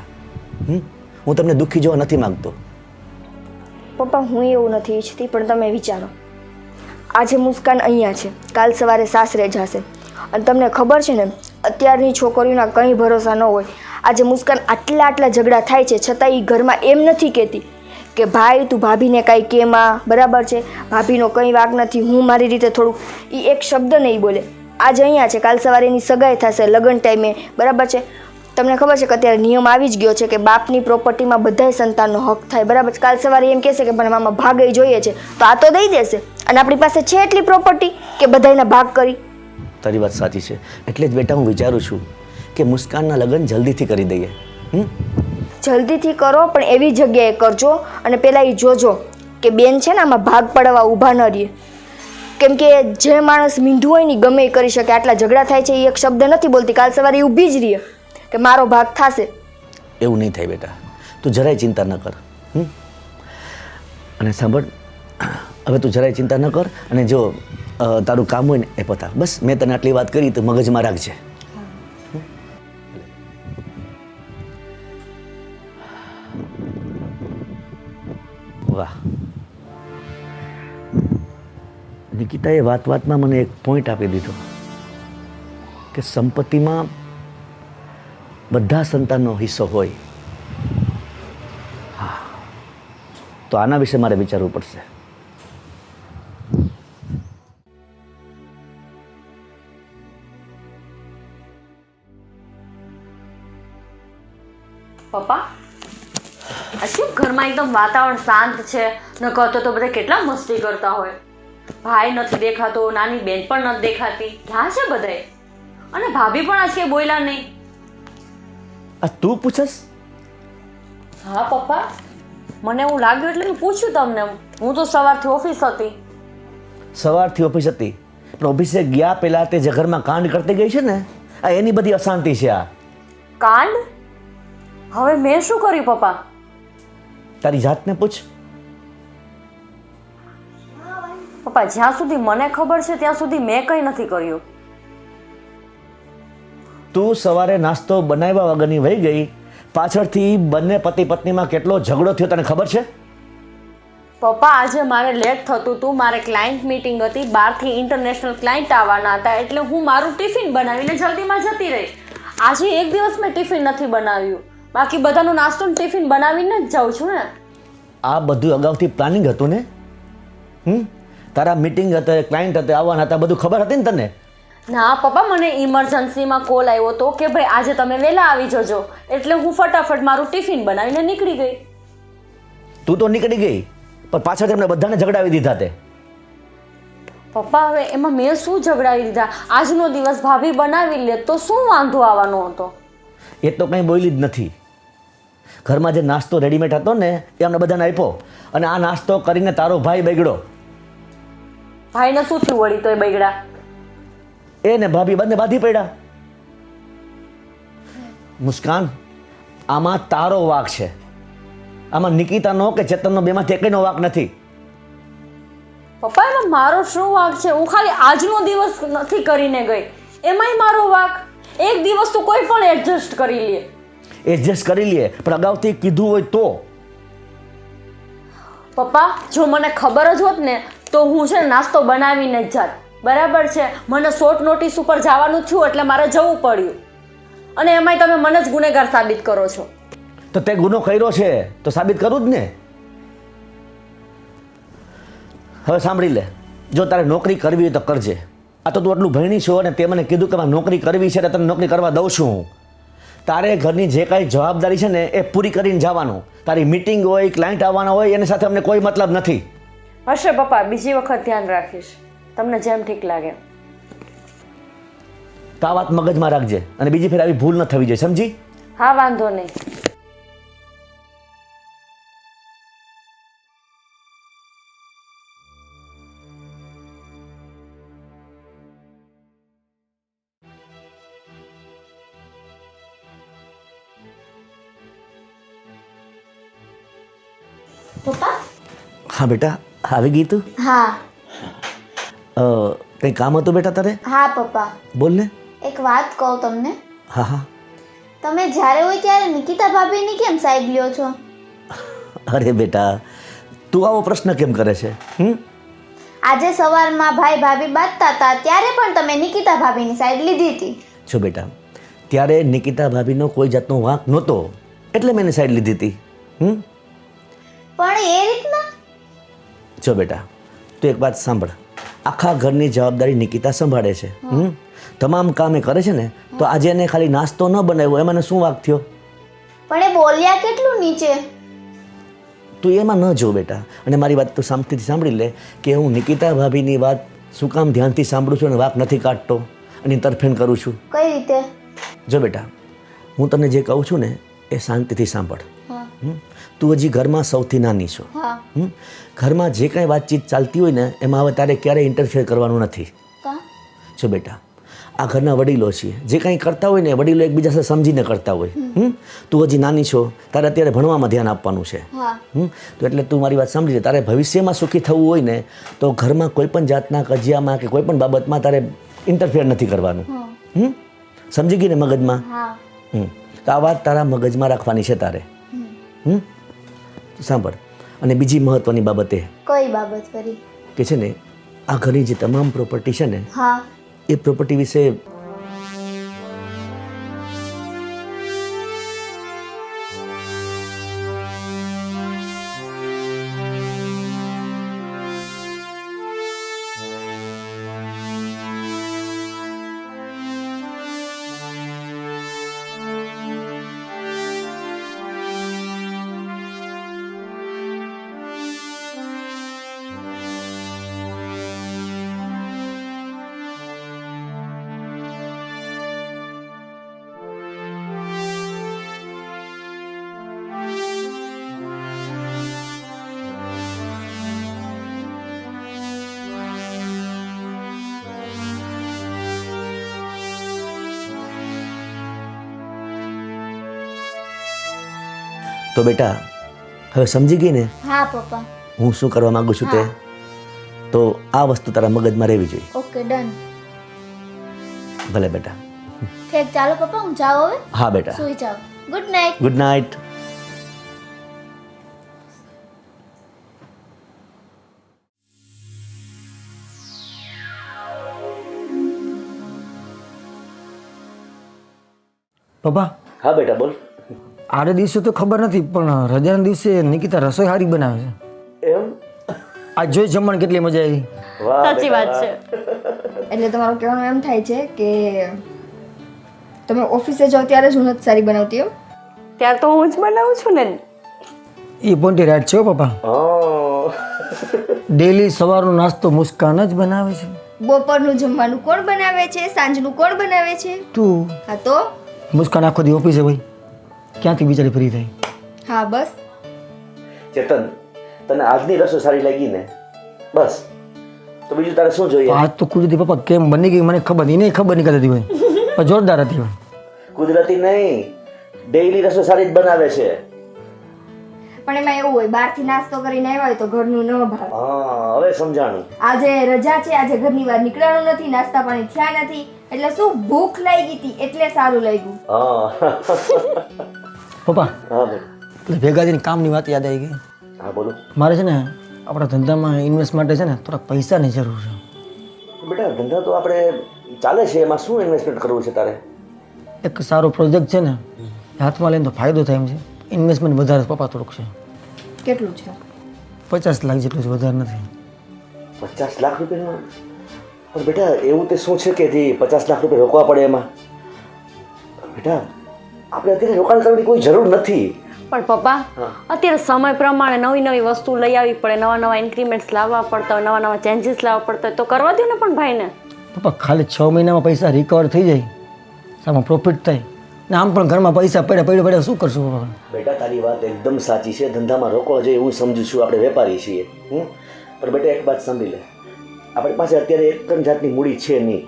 હું તમને દુઃખી જોવા નથી માગતો. પપ્પા હું એવું નથી ઈચ્છતી, પણ તમે વિચારો, આજે મુસ્કાન અહીંયા છે, કાલ સવારે સાસરે જશે, અને તમને ખબર છે ને અત્યારની છોકરીઓના કંઈ ભરોસા ન હોય. આજે મુસ્કાન આટલા ઝઘડા થાય છે છતાં એ ઘરમાં એમ નથી કહેતી કે ભાઈ તું ભાભીને કાંઈ કેમાં, બરાબર છે, ભાભીનો કંઈ વાંક નથી, હું મારી રીતે થોડુંક. એ એક શબ્દ નહીં બોલે. આજે અહીંયા છે, કાલ સવારે એની સગાઈ થશે લગ્ન ટાઈમે, બરાબર છે, તમને ખબર છે કે અત્યારે નિયમ આવી જ ગયો છે કે બાપની પ્રોપર્ટીમાં બધાય સંતાનનો હક થાય, બરાબર? કાલ સવારે એમ કહેશે કે મને મામા ભાગે જોઈએ છે, તો આ તો દઈ દેશે. અને આપણી પાસે છે એટલી પ્રોપર્ટી કે બધાયના ભાગ કરી. તારી વાત સાચી છે. એટલે જ બેટા હું વિચારું છું કે મુસ્કાનના લગ્ન જલ્દીથી કરી દઈએ. જલ્દીથી કરો, પણ એવી જગ્યાએ કરજો અને પહેલાં એ જોજો કે બેન છે ને આમાં ભાગ પડવા ઊભા ન રહીએ. કેમ કે જે માણસ મીંઢું હોય ને ગમે એ કરી શકે. આટલા ઝઘડા થાય છે એ એક શબ્દ નથી બોલતી, કાલ સવારે એ ઊભી જ રહીએ કે મારો ભાગ થશે. એવું નહીં થાય બેટા, તું જરાય ચિંતા ન કર. અને સાંભળ, હવે તું જરાય ચિંતા ન કર અને જો તારું કામ હોય ને એ પતા. બસ મેં તને આટલી વાત કરી તો મગજમાં રાખજે. વાહ, નિકિતાએ વાતમાં મને એક પોઈન્ટ આપી દીધો કે સંપત્તિમાં બધા સંતાનનો હિસ્સો હોય. હા, તો આના વિશે મારે વિચારવું પડશે. પપ્પા, આ શું ઘરમાં એકદમ વાતાવરણ શાંત છે? ન કહતો તો બધા કેટલા મસ્તી કરતા હોય. ભાઈ નથી દેખાતો, નાની બેન પણ નથી દેખાતી. ક્યાં છે બધાય? અને ભાભી પણ આજ કે બોલ્યા નહીં. આ તું પૂછસ? હા પપ્પા, મને એવું લાગ્યું એટલે મેં પૂછ્યું તમને. હું તો સવારથી ઓફિસ હતી. સવારથી ઓફિસ હતી, પણ ઓફિસે ગયા પહેલા તે જે ઘરમાં કાંડ કરતી ગઈ છે ને, આ એની બધી અશાંતિ છે. આ કાંડ? હવે મેં શું કર્યું પપ્પા? તારી જાતને પૂછ. પપ્પા, જ્યાં સુધી મને ખબર છે ત્યાં સુધી મેં કંઈ નથી કર્યું. તું સવારે નાસ્તો બનાવ્યા વગરની વહી ગઈ, પાછળથી બંને પતિ પત્નીમાં કેટલો ઝઘડો થયો તને ખબર છે? પપ્પા, આજે મારે લેટ થતું હતું. મારે ક્લાયન્ટ મીટિંગ હતી, બહારથી ઇન્ટરનેશનલ ક્લાયન્ટ આવવાના હતા, એટલે હું મારું ટિફિન બનાવીને જલ્દીમાં જતી રહી. આજે એક દિવસ મેં ટિફિન નથી બનાવ્યું, બાકી બધાનું નાસ્તો ટિફિન બનાવીને જ જાઉં છું ને. આ બધું અગાઉથી પ્લાનિંગ હતું ને? તારા મીટિંગ હતા, ક્લાયન્ટ હતા, આવવાના હતા, બધું ખબર હતી ને તને? ના પપ્પા, મને ઇમરજન્સીમાં કોલ આવ્યો હતો કે ભાઈ આજે તમે વહેલા આવી જજો, એટલે હું ફટાફટ મારું ટિફિન બનાવીને નીકળી ગઈ. તું તો નીકળી ગઈ, પણ પાછળ તેમને બધાને ઝઘડાવી દીધા તે. પપ્પા, હવે એમાં મેં શું ઝઘડાવી દીધા? આજનો દિવસ ભાભી બનાવી લે તો શું વાંધો આવવાનો હતો? એ તો કંઈ બોલી જ નથી. ઘરમાં જે નાસ્તો રેડીમેડ હતો ને એ અમને બધાને આપ્યો, અને આ નાસ્તો કરીને તારો ભાઈ બગડ્યો. ભાઈને શું થયું વળી તો એ બગડા? એ ને ભાભી બંને બાંધી પડ્યા. મુસ્કાન, આમાં તારો વાંક છે. આમાં નિકિતાનો કે ચેતનનો બેમાંથી એકનો વાંક નથી. પપ્પા, એમાં મારો શું વાંક છે? હું ખાલી આજનો દિવસ નથી કરીને ગઈ, એમાંય મારો વાંક? એક દિવસ તો કોઈ પણ એડજસ્ટ કરી લે. એડજસ્ટ કરી લે, પણ અગાઉથી કીધું હોય તો. પપ્પા, જો મને ખબર જ હોત ને તો હું છે ને નાસ્તો બનાવીને જ જાત. બરાબર છે, મને શોર્ટ નોટિસ ઉપર જવાનું થયું એટલે મારે જવું પડ્યું, અને એમાંય તમે મને જ ગુનેગાર સાબિત કરો છો. તો તે ગુનો કર્યો છે તો સાબિત કરું જ ને. હવે સાંભળી લે, જો તારે નોકરી કરવી હોય તો કરજે. આ તો તું આટલું ભણી છો અને તે મને કીધું કે મારે નોકરી કરવી છે, તને નોકરી કરવા દઉં છું હું. તારે ઘરની જે કાંઈ જવાબદારી છે ને એ પૂરી કરીને જવાનું. તારી મીટિંગ હોય, ક્લાયન્ટ આવવાના હોય, એની સાથે અમને કોઈ મતલબ નથી. હશે પપ્પા, બીજી વખત ધ્યાન રાખીશ, તમને જેમ ઠીક લાગે. તો આ વાત મગજમાં રાખજે, અને બીજી ફેર આવી ભૂલ ન થવી જોઈએ, સમજી? હા, વાંધો નહીં. પપ્પા? હા બેટા, આવી ગઈ તું? હા. કંઈ કામ હતું બેટા તારે? હા પપ્પા, બોલ ને. એક વાત કહું તમને. હા હા. તમે જ્યારે હોય ત્યારે નિકિતા ભાભીની કેમ સાઈડ લ્યો છો? અરે બેટા, તું આવો પ્રશ્ન કેમ કરે છે? આજે સવારમાં ભાઈ ભાભી બાંધતા હતા ત્યારે પણ તમે નિકિતા ભાભીની સાઈડ લીધી હતી. જો બેટા, ત્યારે નિકિતા ભાભીનો કોઈ જાતનો વાંક નહોતો, એટલે મેં એની સાઈડ લીધી હતી. પણ એ રીતના? જો બેટા, તું એક વાત સાંભળ. આખા ઘરની જવાબદારી નિકિતા સંભાળે છે. તમામ કામ એ કરે છે ને તો આજે એને ખાલી નાસ્તો ન બનાવ્યો એમાં એને શું વાંક થયો? પણ એ બોલ્યા કેટલું નીચે. તું એમાં ન જો બેટા. અને મારી વાત તું શાંતિથી સાંભળી લે કે હું નિકિતા ભાભીની વાત શું કામ ધ્યાનથી સાંભળું છું અને વાંક નથી કાઢતો અને તરફેણ કરું છું. કઈ રીતે? જો બેટા, હું તને જે કહું છું ને એ શાંતિથી સાંભળ. હા તું હજી ઘરમાં સૌથી નાની છો. હા. ઘરમાં જે કાંઈ વાતચીત ચાલતી હોય ને એમાં હવે તારે ક્યારેય ઇન્ટરફેર કરવાનું નથી. કા? જો બેટા, આ ઘરના વડીલો છીએ, જે કાંઈ કરતા હોય ને વડીલો એકબીજા સાથે સમજીને કરતા હોય. તું હજી નાની છો, તારે અત્યારે ભણવામાં ધ્યાન આપવાનું છે. હા. તો એટલે તું મારી વાત સમજી લે. તારે ભવિષ્યમાં સુખી થવું હોય ને તો ઘરમાં કોઈ પણ જાતના કજિયામાં કે કોઈ પણ બાબતમાં તારે ઇન્ટરફેર નથી કરવાનું. સમજી ગઈ ને મગજમાં? હા. તો આ વાત તારા મગજમાં રાખવાની છે તારે. સાંભળ. અને બીજી મહત્વની બાબત એ કઈ બાબત કરી? કે છે ને આ ઘરની જે તમામ પ્રોપર્ટી છે ને હા. એ પ્રોપર્ટી વિશે તો બેટા હવે સમજી ગઈ ને હા પપ્પા. હું શું કરવા માંગુ છું તે? તો આ વસ્તુ તારા મગજમાં રહેવી જોઈએ. Okay done. ભલે બેટા. ઠીક ચાલો પપ્પા હું જાઉં હવે. હા બેટા. સુઈ જાઓ. Good night. Good night. પપ્પા, હા બેટા બોલ. આડે દિવસે તો ખબર નથી પણ રજાના દિવસે નિકિતા રસોઈ સારી બનાવે છે. એમ? આજ જોઈ જમણ કેટલી મજા આવી. સાચી વાત છે. એટલે તમારું કહેવાનું એમ થાય છે કે તમે ઓફિસે જાઓ ત્યારે જ હું નથી સારી બનાવતી એમ? ત્યારે તો હું જ બનાવું છું ને. એ પોઈન્ટ રાઈટ છે હો પપ્પા. ડેલી સવારનો નાસ્તો મુસ્કાન જ બનાવે છે. બપોરનું જમવાનું કોણ બનાવે છે? સાંજનું કોણ બનાવે છે? તું હા તો મુસ્કાન આખો દી ઓફિસે હોય, ક્યાંથી બિચારી ફ્રી થાય? હા બસ. ચેતન, તને આજની રસોઈ સારી લાગી ને? બસ, તો બીજું તારે શું જોઈએ? આજ તો કુદરતી પપ્પા કેમ બની ગઈ મને ખબર નહીં, એને ખબર નહીં કરતી હોય પણ જોરદાર હતી. કુદરતી નહીં, ડેઈલી રસોઈ સારી જ બનાવે છે. પણ એમાં એવું હોય બહારથી નાસ્તો કરીને આવ્યા હોય તો ઘરનું ન ભાવે. હા, હવે સમજાણું. આજે રજા છે, આજે ઘરની બહાર નીકળવાનું નથી, નાસ્તા પાણી થયા નથી, એટલે શું ભૂખ લાગી હતી એટલે સારું લાગ્યું. હા પપ્પા, હા ભાઈ. એટલે ભેગા થઈને કામની વાત યાદ આવી ગઈ. હા બોલો. મારે છે ને આપણા ધંધામાં ઇન્વેસ્ટ માટે છે ને થોડા પૈસાની જરૂર છે. બેટા ધંધા તો આપણે ચાલે છે, એમાં શું ઇન્વેસ્ટમેન્ટ કરવું છે તારે? એક સારો પ્રોજેક્ટ છે ને હાથમાં લઈને તો ફાયદો થાય એમ છે. ઇન્વેસ્ટમેન્ટ વધારે પપ્પા થોડુંક છે. કેટલું છે? 50 લાખ જેટલું છે, વધારે નથી. 50 લાખ રૂપિયાનું? પણ બેટા એવું તે શું છે કે જે 50 લાખ રૂપિયા રોકવા પડે એમાં? બેટા આપણે અત્યારે રોકાણ કરવાની કોઈ જરૂર નથી. પણ પપ્પા, અત્યારે સમય પ્રમાણે નવી નવી વસ્તુ લઈ આવવી પડે, નવા નવા ઇન્ક્રીમેન્ટ્સ લાવવા પડતા હોય, નવા નવા ચેન્જીસ લાવવા પડતા હોય, તો કરવા દો ને પણ ભાઈને. પપ્પા ખાલી 6 મહિનામાં પૈસા રિકવર થઈ જાય, સામે પ્રોફિટ થાય ને આમ પણ ઘરમાં પૈસા પડ્યા શું કરશું પપ્પા? બેટા તારી વાત એકદમ સાચી છે, ધંધામાં રોકવા જોઈએ હું સમજુ છું, આપણે વેપારી છીએ. પણ બેટા એક વાત સમજી લે, આપણી પાસે અત્યારે એક પણ જાતની મૂડી છે નહીં,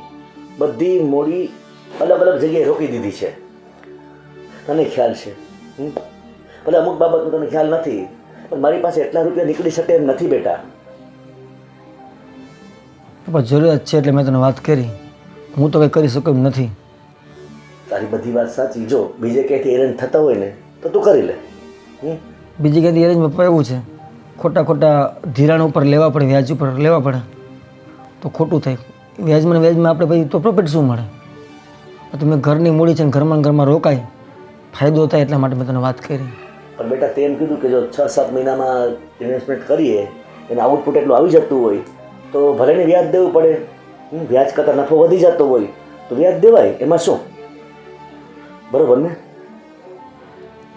બધી મૂડી અલગ અલગ જગ્યાએ રોકી દીધી છે. તને ખ્યાલ છે? ભલે અમુક બાબતનો તને ખ્યાલ નથી, પણ મારી પાસે એટલા રૂપિયા નીકળી શકે એમ નથી બેટા. પપ્પા જરૂરિયાત છે એટલે મેં તને વાત કરી, હું તો કંઈ કરી શકું એમ નથી. તારી બધી વાત સાચી. જો બીજે ક્યાંયથી એરેન્જ થતા હોય ને તો તું કરી લે. બીજી ક્યાંથી એરેન્જ પપ્પા એવું છે, ખોટા ધિરાણ ઉપર લેવા પડે, વ્યાજ ઉપર લેવા પડે તો ખોટું થાય. વ્યાજમાં આપણે પછી તો પ્રોફિટ શું મળે? તમે ઘરની મૂડી છે ને ઘરમાં રોકાય, ફાયદો થાય એટલા માટે મેં તને વાત કરી. પણ બેટા તે એમ કીધું કે જો 6-7 મહિનામાં ઇન્વેસ્ટમેન્ટ કરીએ એને આઉટપુટ એટલું આવી જતું હોય તો ભલે ને વ્યાજ દેવું પડે. વ્યાજ કરતાં નફો વધી જતો હોય તો વ્યાજ દેવાય, એમાં શું? બરોબર ને?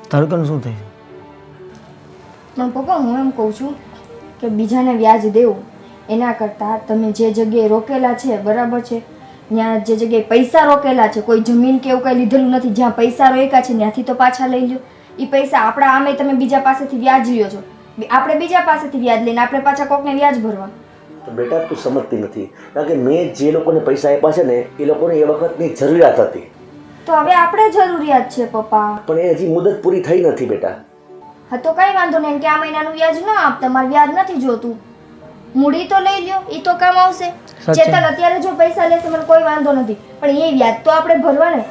તારું કન શું થાય? પણ પપ્પા હું એમ કહું છું કે બીજાને વ્યાજ દેવું એના કરતાં તમે જે જગ્યાએ રોકેલા છે બરાબર છે, ત્યાં જે જગ્યાએ પૈસા રોકેલા છે, કોઈ જમીન કે એવું કંઈ લીધેલું નથી, જ્યાં પૈસા રોક્યા છે ત્યાંથી તો પાછા લઈ લો. એ પૈસા આપણા આમે તમે બીજા પાસેથી વ્યાજ લ્યો છો, આપણે બીજા પાસેથી વ્યાજ લઈને આપણે પાછા કોકને વ્યાજ ભરવા. તો બેટા તું સમજતી નથી, કારણ કે મેં જે લોકોને પૈસા આપ્યા છે ને એ લોકોને એ વખતની જરૂરિયાત હતી, તો હવે આપણે જરૂરિયાત છે પપ્પા. પણ એ હજી મુદત પૂરી થઈ નથી બેટા. હા તો કઈ વાંધો નહીં કે આ મહિનાનું વ્યાજ ન આપ, તમારે વ્યાજ નથી જોતું, મૂડી તો લઈ લ્યો, એ તો કામ આવશે. સાચે. ચેતન અત્યારે જો પૈસા લેશે મને કોઈ વાંધો નથી, પણ એ વ્યાજ તો આપણે ભરવા ને.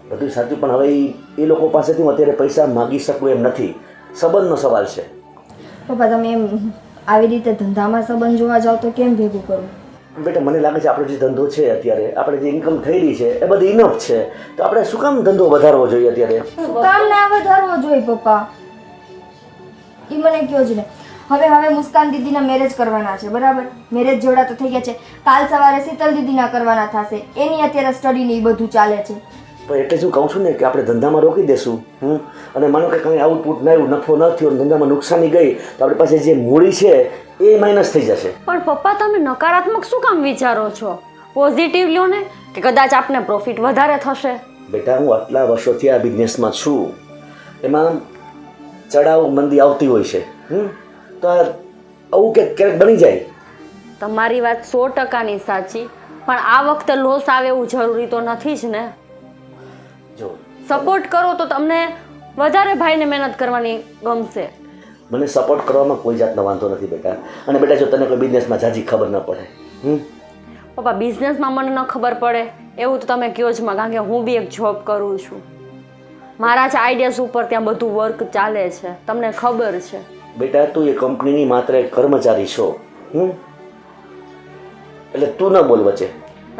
બધું સાચું, પણ હવે એ લોકો પાસેથી હું અત્યારે પૈસા માગી શકું એમ નથી. સંબંધનો સવાલ છે. પપ્પા તમે એમ આવી રીતે ધંધામાં સંબંધ જોવા જાવ તો કેમ ભેગું કરવું? બેટા મને લાગે છે આપણો જે ધંધો છે અત્યારે, આપણે જે ઇન્કમ થઈ રહી છે એ બધી ઇનફ છે, તો આપણે શું કામ ધંધો વધારવો જોઈએ અત્યારે? શું કામ ના વધારવો જોઈએ પપ્પા? એ મને કયો જ ને. હવે મુસ્કાન દીદીના મેરેજ કરવાના છે બરાબર, મેરેજ જોડા તો થઈ ગયા છે, કાલ સવારે શીતલ દીદીના કરવાના થશે, એની અત્યારે સ્ટડી ને એ બધું ચાલે છે. પણ એટલે શું કહું છું ને કે આપણે ધંધામાં રોકી દેશું, અને માનો કે કંઈ આઉટપુટ ના આવ્યું, નફો ન થયો, ધંધામાં નુકસાની ગઈ, તો આપણી પાસે જે મૂડી છે એ માઇનસ થઈ જશે. પણ પપ્પા તમે નકારાત્મક શું કામ વિચારો છો? પોઝિટિવ લ્યો ને કે કદાચ આપને પ્રોફિટ વધારે થશે. બેટા હું આટલા વર્ષોથી આ બિઝનેસમાં છું, એમાં ચડાવ મંદી આવતી હોય છે, તો આવું ક્યારેક બની જાય. તમારી વાત 100%ની સાચી, પણ આ વખતે લોસ આવે એવું જરૂરી તો નથી જ ને. જો સપોર્ટ કરો તો તમને વધારે ભાઈને મહેનત કરવાની ગમશે. મને સપોર્ટ કરવામાં કોઈ જાતનો વાંધો નથી બેટા, અને બેટા જો તને કોઈ બિઝનેસમાં જાજી ખબર ન પડે, પપ્પા બિઝનેસમાં મને ન ખબર પડે એવું તો તમે કહો જ માં, કારણ કે હું બી એક જોબ કરું છું, મારા જ આઈડિયાઝ ઉપર ત્યાં બધું વર્ક ચાલે છે, તમને ખબર છે. બેટા તું એ કંપનીની માત્ર એક કર્મચારી છો, એટલે તું ન બોલ વચ્ચે.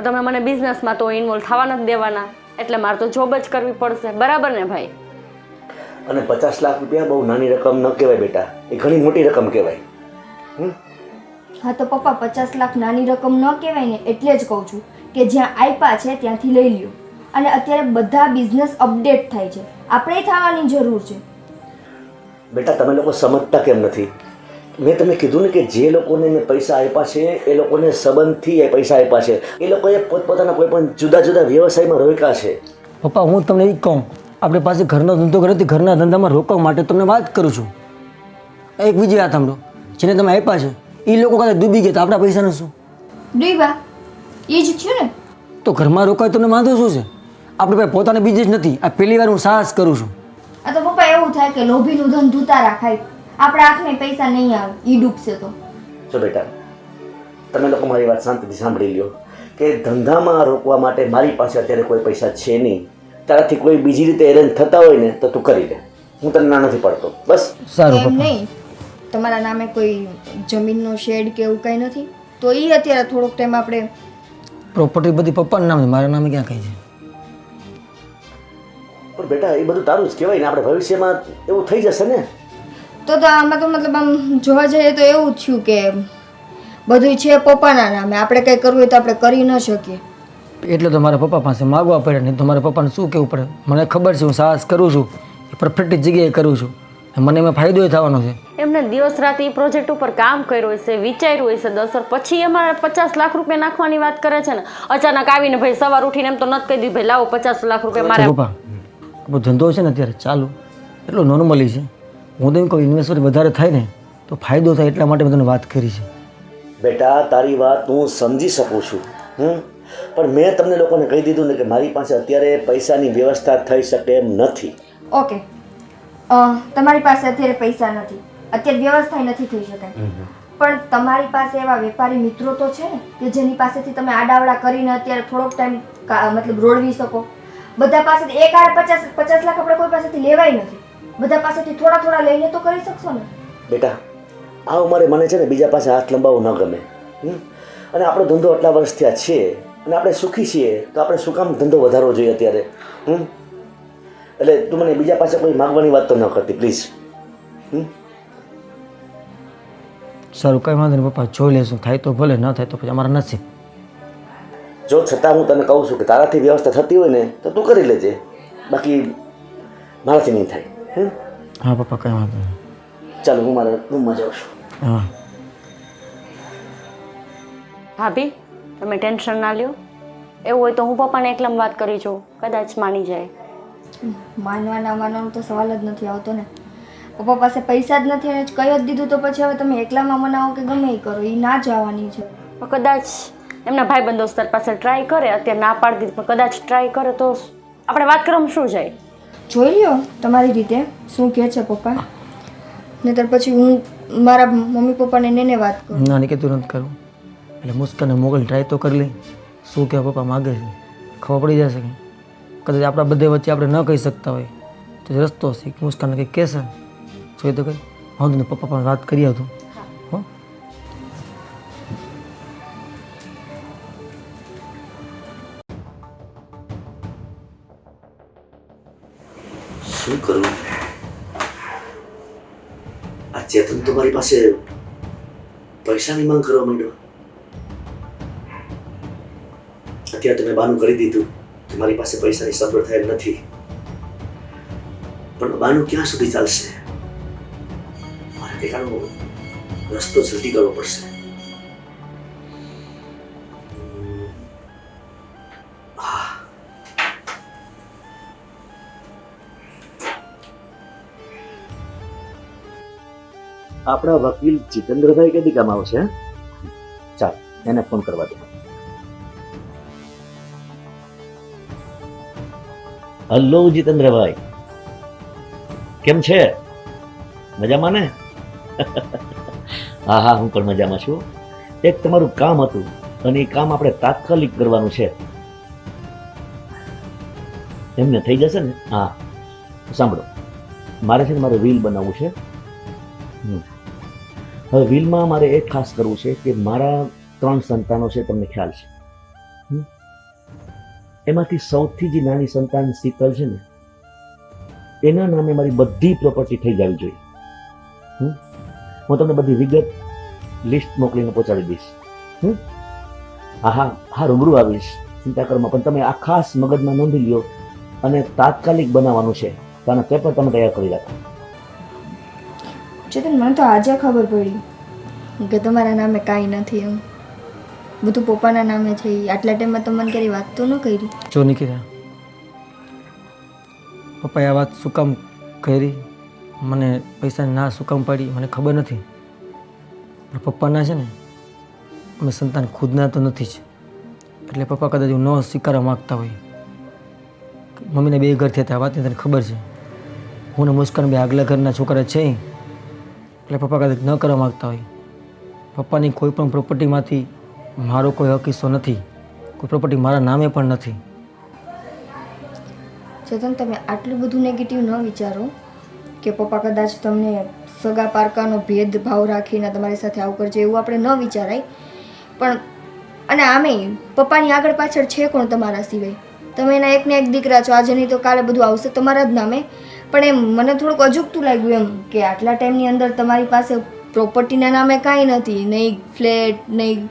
તમે મને બિઝનેસમાં તો ઇન્વોલ્વ થવા નથી દેવાના, એટલે મારે તો જોબ જ કરવી પડશે, બરાબર ને ભાઈ? અને 50 લાખ રૂપિયા બહુ નાની રકમ ન કહેવાય બેટા, એ ઘણી મોટી રકમ કહેવાય. હા તો પપ્પા 50 લાખ નાની રકમ ન કહેવાય ને, એટલે જ કહું છું કે જ્યાં આપ્યા છે ત્યાંથી લઈ લ્યો. અને અત્યારે બધા બિઝનેસ અપડેટ થાય છે, આપણે થવાની જરૂર છે. બેટા તમે લોકો સમજતા કેમ નથી? મેં તમને કીધું ને કે જે લોકોને મેં પૈસા આપ્યા છે એ લોકોને સંબંધથી એ પૈસા આપ્યા છે, એ લોકોએ પોતપોતાના કોઈ પણ જુદા જુદા વ્યવસાયમાં રોક્યા છે. પપ્પા હું તમને એ કહું, આપણી પાસે ઘરનો ધંધો કરે ઘરના ધંધામાં રોકવા માટે તમને વાત કરું છું. એક બીજી વાત સાંભળો, જેને તમે આપ્યા છે એ લોકો કદાચ ડૂબી ગયા તો આપણા પૈસાનું શું? ડૂબા એ જ થયું ને. તો ઘરમાં રોકાય તમને વાંધો શું છે? આપણે પાસે પોતાને બિઝનેસ નથી, આ પહેલી વાર હું સાહસ કરું છું. આ તો પપ્પા એવું થાય કે લોભીનું ધન ધૂતા રાખાય, આપણા હાથમાં પૈસા નહીં આવે, ઈ ડૂબશે તો. જો બેટા તમે લોકો મારી વાત શાંતિથી સાંભળી લ્યો કે ધંધામાં રોકવા માટે મારી પાસે અત્યારે કોઈ પૈસા છે નહીં, તારાથી કોઈ બીજી રીતે એરેન્જ થતા હોય ને તો તું કરી લે, હું તને ના નથી પડતો. બસ સારું એમ પપ્પા. નહીં, તમારા નામે કોઈ જમીનનો શેડ કે એવું કંઈ નથી તો ઈ અત્યારે થોડોક ટાઈમ આપણે. પ્રોપર્ટી બધી પપ્પાના નામે, મારા નામે ક્યાં કઈ છે? પણ બેટા એ બધું તારું જ કહેવાય ને, આપણે ભવિષ્યમાં એવું થઈ જશે ને. તો આમાં તો મતલબ આમ જોવા જઈએ તો એવું જ થયું કે બધું છે પપ્પાના નામે, આપણે કંઈ કરવું હોય તો આપણે કરી ન શકીએ. એટલે તો મારા પપ્પા પાસે માગવા પડે, નહીં તો મારા પપ્પાને શું કહેવું પડે? મને ખબર છે હું સાહસ કરું છું, એ પરફેક્ટ જગ્યાએ કરું છું, મને એમાં ફાયદો થવાનો છે. એમને દિવસ રાત એ પ્રોજેક્ટ ઉપર કામ કર્યું હશે, વિચાર્યું હશે 10 વર્ષ, પછી અમારે 50 લાખ રૂપિયા નાખવાની વાત કરે છે ને. અચાનક આવીને ભાઈ સવાર ઉઠીને એમ તો નથી કહી દીધું ભાઈ લાવો 50 લાખ રૂપિયા મારે. પપ્પા આપણો ધંધો છે ને અત્યારે ચાલુ એટલો નોર્મલી છે, હું તો એમ કહું ઇન્વેસ્ટમેન્ટ વધારે થાય ને તો ફાયદો થાય, એટલા માટે મેં તને વાત કરી છે. બેટા તારી વાત હું સમજી શકું છું, પણ મેં તમને લોકોને કહી દીધું ને કે મારી પાસે અત્યારે પૈસાની વ્યવસ્થા થઈ શકે એમ નથી. ઓકે, તમારી પાસે અત્યારે પૈસા નથી, અત્યારે વ્યવસ્થા નથી થઈ શકાય, પણ તમારી પાસે એવા વેપારી મિત્રો તો છે ને કે જેની પાસેથી તમે આડાવડા કરીને અત્યારે થોડોક ટાઈમ મતલબ રોડવી શકો. બધા પાસેથી એક આડે 50 લાખ આપણે કોઈ પાસેથી લેવાય નથી, બધા પાસેથી થોડા થોડા લઈને તો કરી શકશો ને. બેટા આ ઉંમરે મને છે ને બીજા પાસે હાથ લંબાવવું ન ગમે, અને આપણો ધંધો આટલા વર્ષ થયા છે અને આપણે સુખી છીએ તો આપણે શું કામ ધંધો વધારવો જોઈએ અત્યારે? એટલે તું મને બીજા પાસે કોઈ માગવાની વાત તો ન કરતી પ્લીઝ. સારું કંઈ વાંધો નહીં પપ્પા, જોઈ લેશું, થાય તો ભલે, ન થાય તો પછી અમારા નસીબ. જો છતાં હું તને કહું છું કે તારાથી વ્યવસ્થા થતી હોય ને તો તું કરી લેજે, બાકી મારાથી નહીં થાય. હા પપ્પા કંઈ વાંધો નહીં. ચાલો હું મારા રૂમમાં જાઉં છું. હા ભાભી તમે ટેન્શન ના લ્યો, એવું હોય તો હું પપ્પાને એકલામાં વાત કરી જોઉં, કદાચ માની જાય. માનવાના માનવાનો તો સવાલ જ નથી આવતો ને. પપ્પા પાસે પૈસા જ નથી અને કહી જ દીધું તો પછી હવે તમે એકલામાં મનાવો કે ગમે એ કરો, એ ના જવાની છે. પણ કદાચ એમના ભાઈબંધ દોસ્તાર પાસે ટ્રાય કરે, અત્યારે ના પાડી દીધી પણ કદાચ ટ્રાય કરે તો આપણે વાત કરવામાં શું જાય. જોઈ લ્યો તમારી રીતે શું કહે છે પપ્પા, નહીતર પછી હું મારા મમ્મી પપ્પાને એને વાત કરું. ના નહીં કે તુરંત કરું એટલે મુસ્કાનને મોકલ ટ્રાય તો કરી લઈ, શું કહેવા પપ્પા માગે છે ખબર પડી જશે કે કદાચ આપણા બધે વચ્ચે આપણે ન કહી શકતા હોય તો રસ્તો હશે કે મુસ્કાનને કંઈક કહેશે, જોઈ તો કંઈ વાંધો નહીં, પપ્પા પણ વાત કરી આવતું. હો શું કરું? આ ચેતન તો મારી પાસે પૈસાની માંગ કરવા માંડ્યો. અત્યારે તો મેં બાનું કરી દીધું કે મારી પાસે પૈસાની સગવડ થાય એમ નથી, પણ બાનું ક્યાં સુધી ચાલશે? મારે કંઈક આનો રસ્તો જલ્દી કરવો પડશે. આપણા વકીલ જીતેન્દ્રભાઈ કદી કામ આવશે? ચાલ એને ફોન કરવા દે. હલો જીતેન્દ્રભાઈ, કેમ છે? મજામાં ને? હા હા હું પણ મજામાં છું. એક તમારું કામ હતું અને એ કામ આપણે તાત્કાલિક કરવાનું છે. એમને થઈ જશે ને? હા સાંભળો, મારે છે ને મારે વીલ બનાવવું છે. હવે વીલમાં મારે એ ખાસ કરવું છે કે મારા 3 સંતાનો છે, તમને ખ્યાલ છે. એમાંથી સૌથી જે નાની સંતાન શીતલ છે ને, એના નામે મારી બધી પ્રોપર્ટી થઈ જવી જોઈએ. હું તમને બધી વિગત લિસ્ટ મોકલીને પહોંચાડી દઈશ. હા હા હા રૂબરૂ આવીશ, ચિંતા કરમાં. પણ તમે આ ખાસ મગજમાં નોંધી લ્યો અને તાત્કાલિક બનાવવાનું છે. તો આના પેપર તમે તૈયાર કરી રાખો. ચેતન મને તો આજે ખબર પડી કે તમારા નામે કાંઈ નથી, એમ બધું પપ્પાના નામે છે. આટલા ટાઈમમાં તો મને ક્યારેય વાત તો ન કરી. જો નિકિતા, પપ્પાએ આ વાત શું કામ કરી, મને પૈસાની ના શું કામ પાડી મને ખબર નથી, પણ પપ્પાના છે ને અમે સંતાન ખુદના તો નથી જ, એટલે પપ્પા કદાચ ન સ્વીકારવા માગતા હોય. મમ્મીને 2 ઘર થયા હતા, આ વાતની તને ખબર છે. હું ને મુસ્કાન 2 આગલા ઘરના છોકરા છે, એટલે પપ્પા કદાચ ન કરવા માગતા હોય. પપ્પાની કોઈ પણ પ્રોપર્ટીમાંથી મારો કોઈ હક હિસ્સો નથી, કોઈ પ્રોપર્ટી મારા નામે પણ નથી. ચેતન તમે આટલું બધું નેગેટિવ ન વિચારો કે પપ્પા કદાચ તમને સગા પારકાનો ભેદભાવ રાખીને તમારી સાથે આવું કરશે, એવું આપણે ન વિચારાય. પણ અને આમે પપ્પાની આગળ પાછળ છે કોણ તમારા સિવાય? તમે એના એકને એક દીકરા છો, આજે નહીં તો કાલે બધું આવશે તમારા જ નામે. પણ એમ મને થોડુંક અજુગતું લાગ્યું એમ કે આટલા ટાઈમની અંદર તમારી પાસે પ્રોપર્ટીના નામે કાંઈ નથી, નહીં ફ્લેટ, નહીં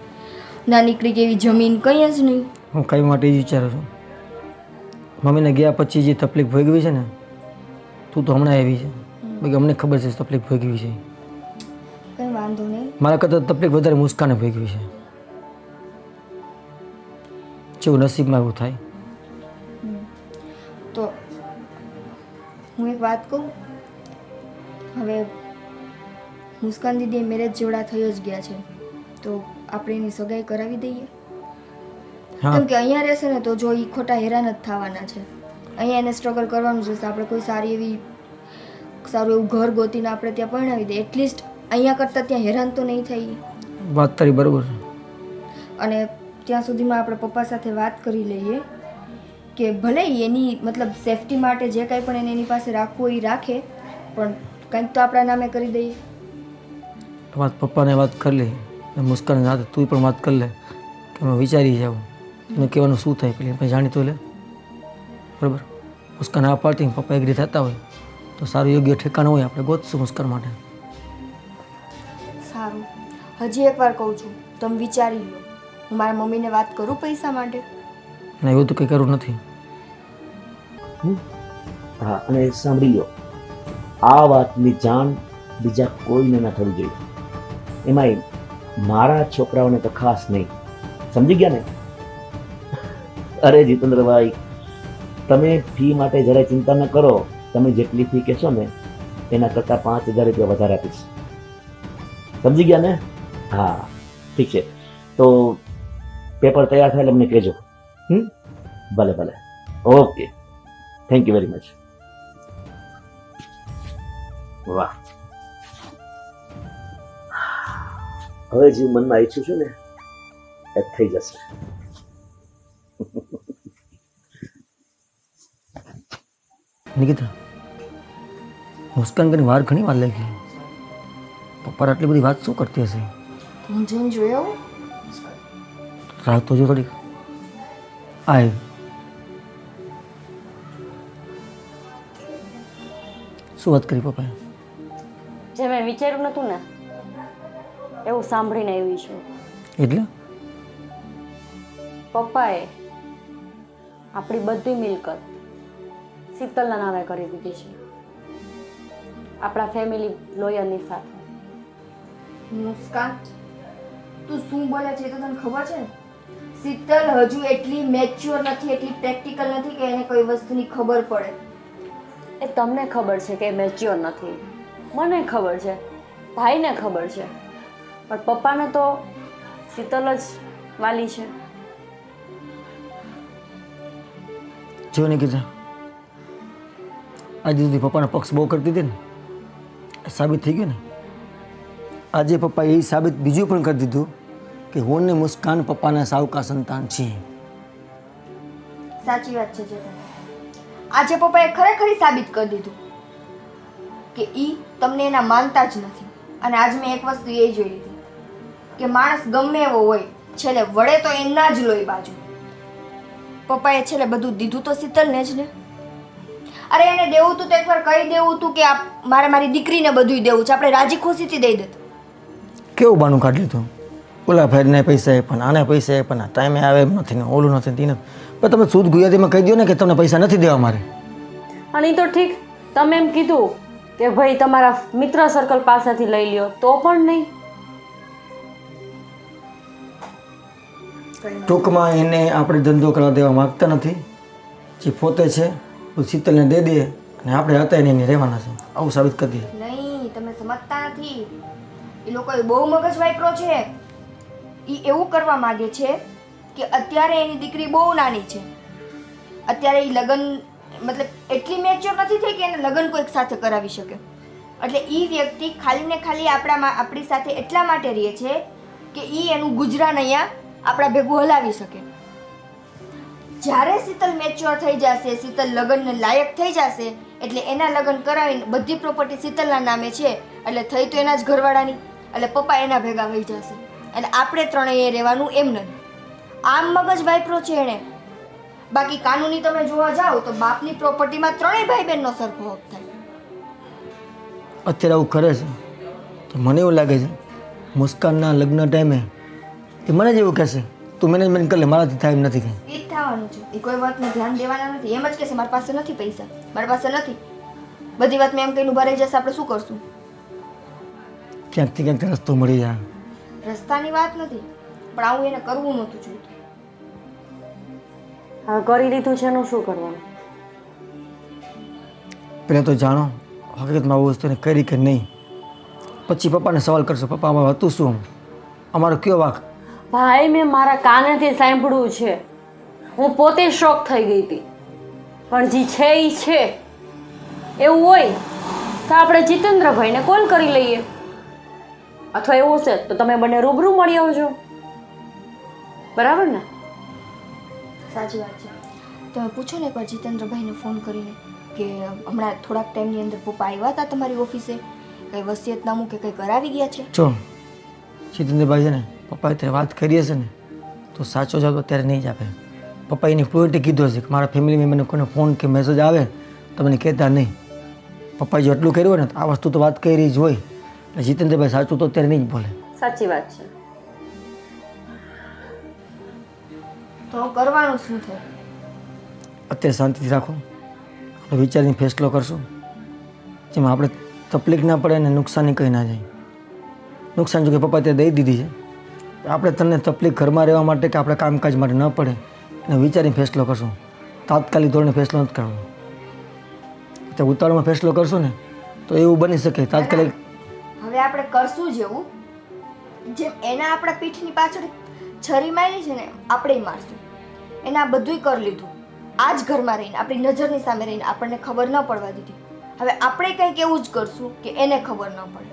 નાની ક્રીક એવી જમીન, કંઈ જ નહીં. હું કઈ માટે જ વિચારું છું, મમ્મીને ગયા પછી જે તકલીફ ભોગવી છે ને, તું તો હમણાં આવી છે, બાકી અમને ખબર છે તકલીફ ભોગવી છે. કંઈ વાંધો નહીં. મારા કરતાં તકલીફ વધારે મુસ્કાને ભોગવી છે. જેવું નસીબમાં એવું થાય. તો હું એક વાત કહું, હવે મુસ્કાન દીદી મેરેજ જેવડા થઈ જ ગયા છે, તો આપણે એની સગાઈ કરાવી દઈએ. હા કેમ કે અહીંયા રહેશે ને તો જો એ ખોટા હેરાન જ થવાના છે. અહીંયા એને સ્ટ્રગલ કરવાનું જ રહેશે. આપણે કોઈ સારું એવું ઘર ગોતીને આપણે ત્યાં પરણાવી દઈએ, એટલીસ્ટ અહીંયા કરતાં ત્યાં હેરાન તો નહીં થઈ. વાત તારી બરાબર છે. અને ત્યાં સુધીમાં આપણે પપ્પા સાથે વાત કરી લઈએ કે ભલે એની મતલબ સેફટી માટે જે કાંઈ પણ એને એની પાસે રાખવું હોય એ રાખે, પણ કંઈક તો આપણા નામે કરી દઈએ. વાત પપ્પાને વાત કરી લે, મુસ્કાન સાથે તું પણ વાત કરી લે કે અમે વિચારી જાઉં એને કહેવાનું શું થાય, પેલી પછી જાણી તો લે. બરાબર, મુસ્કાન આ પાડતી પપ્પા એગ્રી થતા હોય તો સારું યોગ્ય ઠેકાણું હોય આપણે ગોતશું મુસ્કાન માટે. સારું, હજી એકવાર કહું છું, તમે વિચારી લો. હું મારા મમ્મીને વાત કરું પૈસા માટે? અને એવું તો કંઈ કરવું નથી. હા, અને સાંભળી લો, આ વાતની જાણ બીજા કોઈને ના થવી જોઈએ, એમાંય મારા છોકરાઓને તો ખાસ નહીં. સમજી ગયા ને? અરે જીતેન્દ્રભાઈ, તમે ફી માટે જરાય ચિંતા ન કરો. તમે જેટલી ફી કહેશો ને એના કરતાં 5,000 રૂપિયા વધારે આપીશ. સમજી ગયા ને? હા, ઠીક છે. તો પેપર તૈયાર થાય એટલે અમને કહેજો. ભલે ભલે, okay, thank you very much. વાહ, હવે જે મનમાં ઈચ્છું છું ને એ થઈ જશે. નિકિતા, મુસ્કાન કરીને વાર ઘણી વાર લાગી. પપ્પા આટલી બધી વાત શું કરતી હશે? હું જઈને જોઈ આવું. રાહ તો જો થોડીક. આય શું વાત કરી પપ્પાએ? જે મેં વિચાર્યું નહોતું ને એવું સાંભળીને આવી છું. એટલે પપ્પાએ આપણી બધી મિલકત શીતલના નામે કરી દીધી છે, આપણા ફેમિલી લોયરની સાથે. મુસ્કાન, તું શું બોલે છે એ તો તને ખબર છે ને? શીતલ હજુ એટલી મેચ્યોર નથી, એટલી પ્રેક્ટિકલ નથી કે એને કોઈ વસ્તુની ખબર પડે. એ તમને ખબર છે કે મેચ્યોર નથી, મને ખબર છે, ભાઈને ખબર છે, પણ પપ્પાને તો શીતલ જ વાલી છે. જો નિકિતા, આજે સુધી પપ્પાના પક્ષ બહુ કરતી હતી ને, એ સાબિત થઈ ગયું ને. આજે પપ્પાએ એ સાબિત બીજું પણ કરી દીધું કે હું ને મુસ્કાન પપ્પાના સાવકા સંતાન છીએ. સાચી વાત છે ચેતન. આજે પપ્પાએ ખરેખર સાબિત કરી દીધું કે ઈ તમને એના માનતા જ નથી. અને આજ મેં એક વસ્તુ એ જોઈ લીધી કે માણસ ગમે એવો હોય છેલ્લે વળે તો એના જ લોહી બાજુ. પપ્પાએ છેલ્લે બધું દીધું તો શીતલને જ ને. અરે એને દેવું હતું તો એકવાર કહી દેવું હતું કે મારી દીકરીને બધું દેવું છે, આપણે રાજી ખુશીથી દઈ દેત. કેવું બાનું કાઢી લીધું? ઓલા ભાઈને પૈસા આપ્યા, આને પૈસા આપ્યા, ટાઈમે આવે એમ નથી ને ઓલું નથી ને તેને. પણ તમે શુદ્ધ ગુજરાતીમાં કહી દો ને કે તમને પૈસા નથી દેવા મારે. અને ઈ તો ઠીક, તમે એમ કીધું કે ભાઈ તમારા મિત્ર સર્કલ પાસેથી લઈ લ્યો, તો પણ નહીં. ટૂંકમાં એને આપણે ધંધો કરવા દેવા માગતા નથી. જે પોતે છે તો શીતલને દે દે અને આપણે હતા એને રહેવાના છે, આવું સાબિત કરી દઈએ. નહીં, તમે સમજતા નથી. એ લોકોએ બહુ મગજ વાપરો છે. એ એવું કરવા માંગે છે કે અત્યારે એની દીકરી બહુ નાની છે, અત્યારે એ લગ્ન મતલબ એટલી મેચ્યોર નથી થઈ કે એને લગ્ન કોઈક સાથે કરાવી શકે. એટલે એ વ્યક્તિ ખાલી ને ખાલી આપણી સાથે એટલા માટે રહે છે કે એ એનું ગુજરાન અહીંયા આપણા ભેગું હલાવી શકે. જ્યારે શીતલ મેચ્યોર થઈ જશે, શીતલ લગ્નને લાયક થઈ જશે, એટલે એના લગ્ન કરાવીને બધી પ્રોપર્ટી શીતલના નામે છે, એટલે થઈ તો એના જ ઘરવાળાની, એટલે પપ્પા એના ભેગા વહી જશે. એટલે આપણે ત્રણેય રહેવાનું એમ નથી. આમ મગજ વાપરો છે એણે. બાકી કાનૂની તમે જોવા જાઓ તો બાપની પ્રોપર્ટીમાં ત્રણેય ભાઈ બહેનનો સરખો હક થાય. અત્યારે આવું કરે છે તો મને એવું લાગે છે મુસ્કાનના લગ્ન ટાઈમે એ મને જ એવું કહેશે તું મેનેજમેન્ટ કરી લે, મારાથી થાય એમ નથી કંઈ. એ જ થવાનું છે. એ કોઈ વાતને ધ્યાન દેવાના નથી. એમ જ કહેશે મારી પાસે નથી પૈસા, મારી પાસે નથી. બધી વાત મેં એમ કહીને ઉભા રહી જશે, આપણે શું કરશું? ક્યાંકથી ક્યાંક રસ્તો મળી જાય. રસ્તાની વાત નથી, પણ આવું એને કરવું નહોતું જોઈતું. હવે કરી લીધું છે એનું શું કરવાનું? પહેલાં તો જાણો હકીકતમાં આવું વસ્તુ એને કરી કે નહીં, પછી પપ્પાને સવાલ કરશો પપ્પા અમારું હતું શું, અમારો કયો વાંક? ભાઈ મેં મારા કાનેથી સાંભળ્યું છે, હું પોતે શોક થઈ ગઈ હતી. પણ જે છે એ છે. એવું હોય તો આપણે જીતેન્દ્રભાઈને કોલ કરી લઈએ, અથવા એવું છે તો તમે બંને રૂબરૂ મળી આવજો, બરાબર ને? સાચી વાત છે. તમે પૂછો ને એકવાર જીતેન્દ્રભાઈને ફોન કરીને કે હમણાં થોડાક ટાઈમની અંદર પપ્પા આવ્યા હતા તમારી ઓફિસે, કંઈ વસિયતનામું કે કંઈ કરાવી ગયા છે? જો જીતેન્દ્રભાઈ છે ને પપ્પાએ ત્યારે વાત કરી હશે ને તો સાચો જવાબ અત્યારે નહીં જ આપે. પપ્પાએ એની પ્યોરિટી કીધું હશે કે મારા ફેમિલી મેમ્બરને કોઈને ફોન કે મેસેજ આવે તો મને કહેતા નહીં. પપ્પાએ જો એટલું કર્યું હોય ને તો આ વસ્તુ તો વાત કરી જ હોય, એટલે જીતેન્દ્રભાઈ સાચું તો અત્યારે નહીં જ બોલે. સાચી વાત છે. તો કરવાનું શું થાય? અત્યારે શાંતિથી રાખો, આપણે વિચારીને ફેસલો કરશું જેમાં આપણે તકલીફ ના પડે અને નુકસાની કંઈ ના જાય. નુકસાન જો કે પપ્પા તે દઈ દીધી છે, આપણે તને તકલીફ ઘરમાં રહેવા માટે કે આપણે કામકાજ માટે ન પડે એને વિચારીને ફેસલો કરશું. તાત્કાલિક ધોરણે ફેસલો નથી કરવાનો. તો ઉતાવળમાં ફેસલો કરશું ને તો એવું બની શકે તાત્કાલિક. હવે આપણે કરશું જેવું જેમ એના આપણા પીઠની પાછળ છરી મારી છે ને આપણે મારશું. એને આ બધુંય કરી લીધું, આ જ ઘરમાં રહીને આપણી નજરની સામે રહીને આપણને ખબર ન પડવા દીધી. હવે આપણે કંઈક એવું જ કરશું કે એને ખબર ન પડે.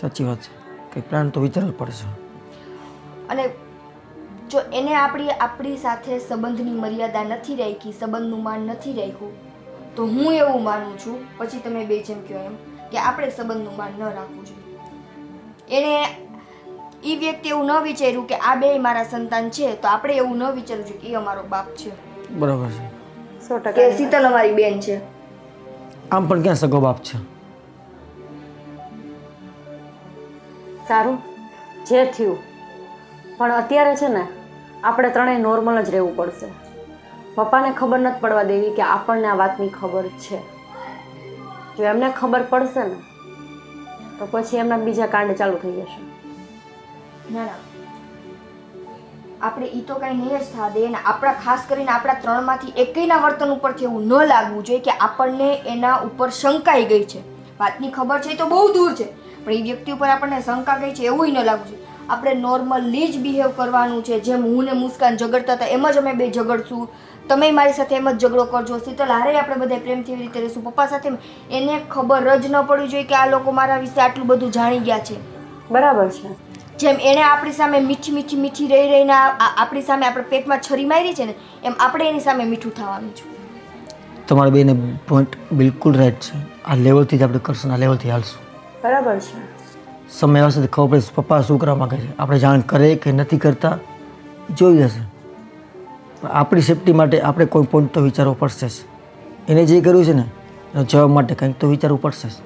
સાચી વાત છે, કંઈ પ્લાન તો વિચારવું પડશે. અને જો એને આપણી સાથે સંબંધની મર્યાદા નથી રાખી, સંબંધનું માન નથી રાખ્યું, તો હું એવું માનું છું પછી તમે બે જેમ કહો એમ કે આપણે સંબંધનું માન ન રાખવું જોઈએ. એને એ વ્યક્તિ એવું ન વિચાર્યું કે આ બે મારા સંતાન છે, તો આપણે એવું ન વિચારવું જોઈએ કે એ અમારો બાપ છે, બરાબર છે. 100% કે શીતલ અમારી બેન છે. આમ પણ ક્યાં સગો બાપ છે. સારું જે થયું, પણ અત્યારે છે ને આપણે ત્રણેય નોર્મલ જ રહેવું પડશે. પપ્પાને ખબર નથી પડવા દેવી કે આપણને આ વાતની ખબર છે. જો એમને ખબર પડશે ને તો પછી એમના બીજા કાંડ ચાલુ થઈ જશે. ના ના, આપણે ઈ તો કઈ નહીં જ થવા દે ને. આપણા ખાસ કરીને આપણા ત્રણમાંથી એકેયના વર્તન ઉપરથી એવું ન લાગવું જોઈએ કે આપણને એના ઉપર શંકાઈ ગઈ છે. વાતની ખબર છે તો બહુ દૂર છે, પણ એ વ્યક્તિ ઉપર આપણને શંકા ગઈ છે એવું ન લાગવું જોઈએ. આપણે નોર્મલી જ બિહેવ કરવાનું છે. જેમ હું ને મુસ્કાન ઝઘડતા હતા એમ જ અમે બે ઝઘડશું, તમે મારી સાથે એમ જ ઝઘડો કરજો. શીતલ હારે આપણે બધા પ્રેમથી એવી રીતે રહીશું. પપ્પા સાથે એને ખબર જ ન પડવી જોઈએ કે આ લોકો મારા વિશે આટલું બધું જાણી ગયા છે. બરાબર છે. જેમ એણે આપણી સામે મીઠી રહી રહીને આપણી સામે આપણે પેટમાં છરી મારી છે ને, એમ આપણે એની સામે મીઠું થવાનું છે. તમારા બેને પોઈન્ટ બિલકુલ રાઈટ છે. આ લેવલથી જ આપણે કરશું, આ લેવલથી હાલશું. બરાબર છે. સમય આવશે તો ખબર પડે પપ્પા શું કરવા માગે છે. આપણે જાણ કરે કે નથી કરતા જોઈ જશે. આપણી સેફટી માટે આપણે કોઈ પોઈન્ટ તો વિચારવો પડશે જ. એને જે કર્યું છે ને એનો જવાબ માટે કંઈક તો વિચારવું પડશે જ.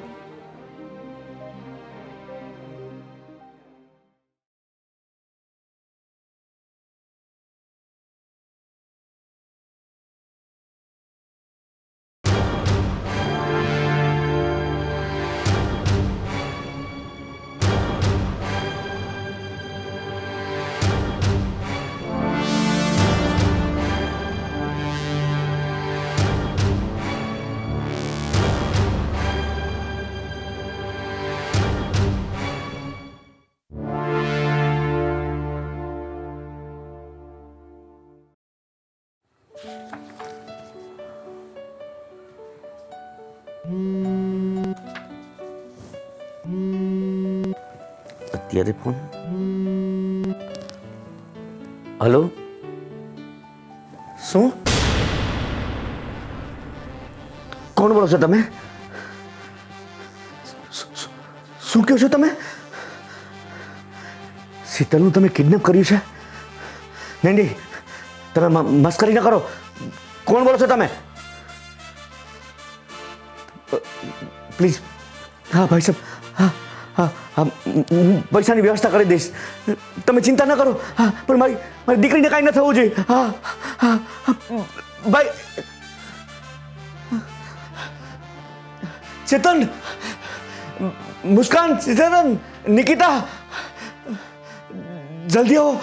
અત્યારે ફોન. હલો, શું કોણ બોલો છો તમે? શું કહો છો તમે? શીતલનું તમે કિડનેપ કર્યું છે? નહીં નહીં, તમે મસ્કરી ન કરો. કોણ બોલો છો તમે? પ્લીઝ. હા ભાઈ સાહેબ, હા હા હા, હું પૈસાની વ્યવસ્થા કરી દઈશ, તમે ચિંતા ન કરો. હા, પણ મારી દીકરીને કાંઈ ન થવું જોઈએ. હા હા ભાઈ. ચેતન, મુસ્કાન, ચેતન, નિકિતા, જલ્દી આવો.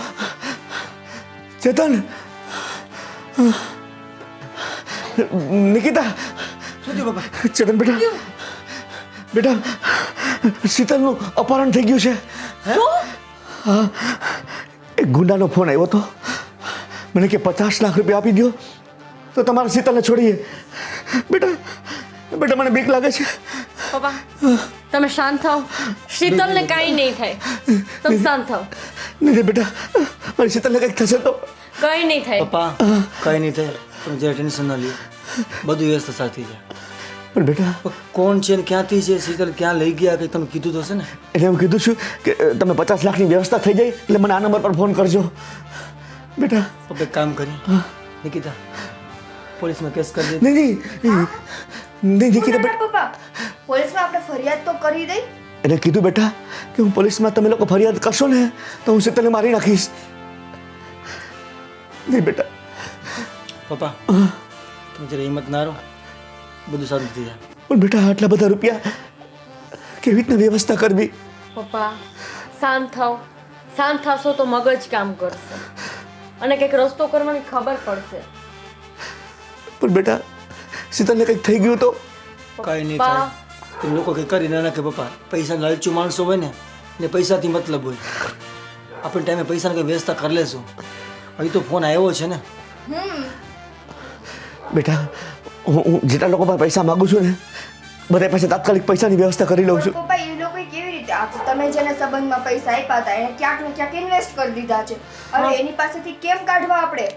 ચેતન, નિકિતા. ચેતન બેટા, બેટા શીતલનું અપહરણ થઈ ગયું છે. હા, એક ગુંડાનો ફોન આવ્યો હતો, મને કે 50 લાખ રૂપિયા આપી દો તો તમારા શીતલને છોડીએ. બેટા બેટા મને બીક લાગે છે. પપ્પા તમે શાંત થાઓ, શીતલને કાંઈ નહીં થાય, તમે શાંત થાઓ. નહીં બેટા, મારી શીતલને કંઈક થશે તો? કંઈ નહીં થાય પપ્પા, કંઈ નહીં થાય, તમે જરા ટેન્શન ન લ્યો, બધું વ્યવસ્થા સાથી છે. પણ બેટા કોણ છે ને ક્યાંથી છે, શીતલ ક્યાં લઈ ગયા કંઈ તમે કીધું તો હશે ને? એટલે હું કીધું છું કે તમે 50 લાખની વ્યવસ્થા થઈ જાય એટલે મને આ નંબર પર ફોન કરજો. બેટા પપ્પા એક કામ કરી, નિકિતા પોલીસમાં કેસ કરી દે. નહીં નહીં નહીં નિકિતા બેટા, પપ્પા પોલીસમાં આપણે ફરિયાદ તો કરી દઈ. એને કીધું બેટા કે હું પોલીસમાં તમે લોકો ફરિયાદ કરશો ને તો હું શીતલને મારી નાખીશ. નહીં બેટા. પપ્પા તમે જરા હિંમત ના રહો, બધું સારું થઈ જાય. પણ બેટા આટલા બધા રૂપિયા કેવી રીતના વ્યવસ્થા કરવી? પપ્પા શાંત થાવ. શાંત થશો તો મગજ કામ કરશે અને કંઈક રસ્તો કરવાની ખબર પડશે. પણ બેટા શીતલને કંઈક થઈ ગયું તો? કાંઈ નહીં પપ્પા, થાય. તમે લોકો કંઈ કરી ના નાખે પપ્પા. પૈસા લાલચુ માણસો હોય ને એટલે પૈસાથી મતલબ હોય. આપણે ટાઈમે પૈસાની કંઈ વ્યવસ્થા કરી લેશું. અહીં તો ફોન આવ્યો છે ને. બેટા હું જેટલા લોકો પાસે પૈસા માગું છું ને બધા પાસે તાત્કાલિક પૈસાની વ્યવસ્થા કરી લઉં છું. પપ્પા એ લોકો કેવી રીતે આપે? તમે જેને સંબંધમાં પૈસા આપ્યા હતા એને ક્યાંક ને ક્યાંક ઇન્વેસ્ટ કરી દીધા છે. હવે એની પાસેથી કેમ કાઢવા આપણે?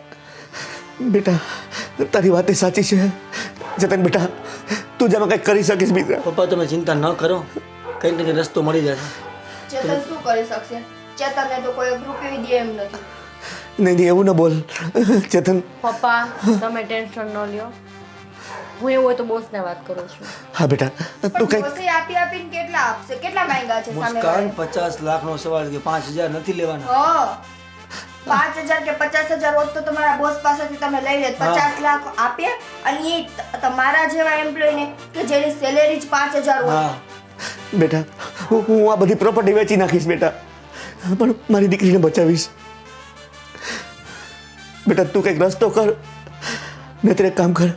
બેટા તારી વાત એ સાચી છે ચેતન. બેટા તું જેમાં કંઈક કરી શકીશ બીજા. પપ્પા તમે ચિંતા ન કરો, કંઈક ને કંઈક રસ્તો મળી જશે. ચેતન શું કરી શકશે? ચેતનને તો કોઈ રૂપિયો દે એમ નથી. નહીં નહીં એવું ન બોલ ચેતન. પપ્પા તમે ટેન્શન ન લ્યો. હું એવું હોય તો બોસને વાત કરું છું. હા બેટા તું પણ કંઈક બોસે આપી આપીને કેટલા આપશે? કેટલા માંગ્યા છે સામે? મુસ્કાન 50 લાખનો સવાલ કે 5000 નથી લેવાના. હા 5,000 કે 50,000 હોત તો તમારા બોસ પાસેથી તમે લઈ લેત. 50 લાખ આપે અને એ તમારા જેવા એમ્પ્લોયને કે જેની સેલેરી જ 5,000 હોય. હા બેટા હું આ બધી પ્રોપર્ટી વેચી નાખીશ બેટા, પણ મારી દીકરીને બચાવીશ. બેટા તું કંઈક રસ્તો કર, નહીતર એક કામ કર,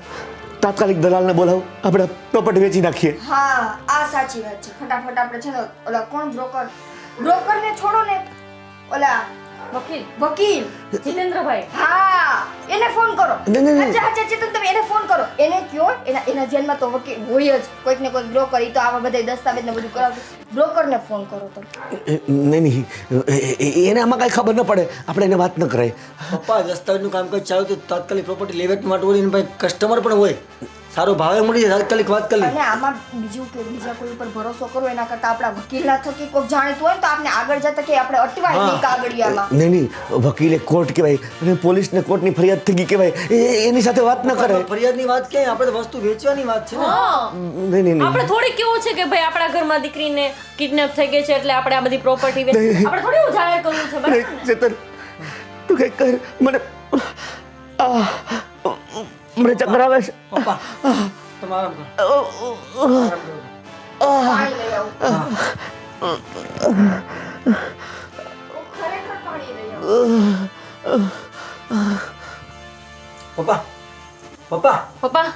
તાત્કાલિક દલાલને બોલાવ, આપણે પ્રોપર્ટી વેચી નાખીએ. હા આ સાચી વાત છે. ફટાફટ આપણે છે ને ઓલા કોણ બ્રોકરને છોડો ને, ઓલા વકીલ જીતેન્દ્રભાઈ, હા એને ફોન કરો. નહીં, નહીં, નહીં. અચ્છા ચેતન તમે એને ફોન કરો. એને કયો એના ધ્યાનમાં તો વકીલ હોય જ, કોઈક ને કોઈક બ્રોકર. ઈ તો આવા બધા દસ્તાવેજ ને બધું કરાવશે. બ્રોકરને ફોન કરો તમે. નહીં નહીં એને આમાં કાંઈ ખબર ન પડે, આપણે એને વાત ન કરાય. પપ્પા દસ્તાવેજનું કામકાજ ચાલુ તો તાત્કાલિક પ્રોપર્ટી લેવેટ માટે હોય ને ભાઈ કસ્ટમર પણ હોય, સારો ભાવે મળી જાય, તાત્કાલિક વાત કરી લે. અને આમાં બીજું કે બીજા કોઈ ઉપર ભરોસો કરો એના કરતા આપણા વકીલના થકી કોઈક જાણીતું હોય ને તો આપણે આગળ જતા કે આપણે અટવાય નહીં કાગળિયામાં. નહીં નહીં વકીલે કોર્ટ કહેવાય અને પોલીસને કોર્ટની ફરિયાદ થઈ ગઈ કહેવાય, એની સાથે વાત ન કરે. ફરિયાદની વાત ક્યાંય, આપણે તો વસ્તુ વેચવાની વાત છે ને. નહીં નહીં નહીં આપણે થોડી કેવું છે કે ભાઈ આપણા ઘરમાં દીકરીને કિડનેપ થઈ ગઈ છે એટલે આપણે આ બધી પ્રોપર્ટી વેચી. આપણે થોડી એવું જાહેર કરવું છે બરાબર ને? ચેતન તું કંઈક કર, મને ચક્કર આવે છે. પપ્પા તમે આરામ કરો. પાણી લઈ આવું. ખરેખર પાણી લઈ આવું. પપ્પા પપ્પા પપ્પા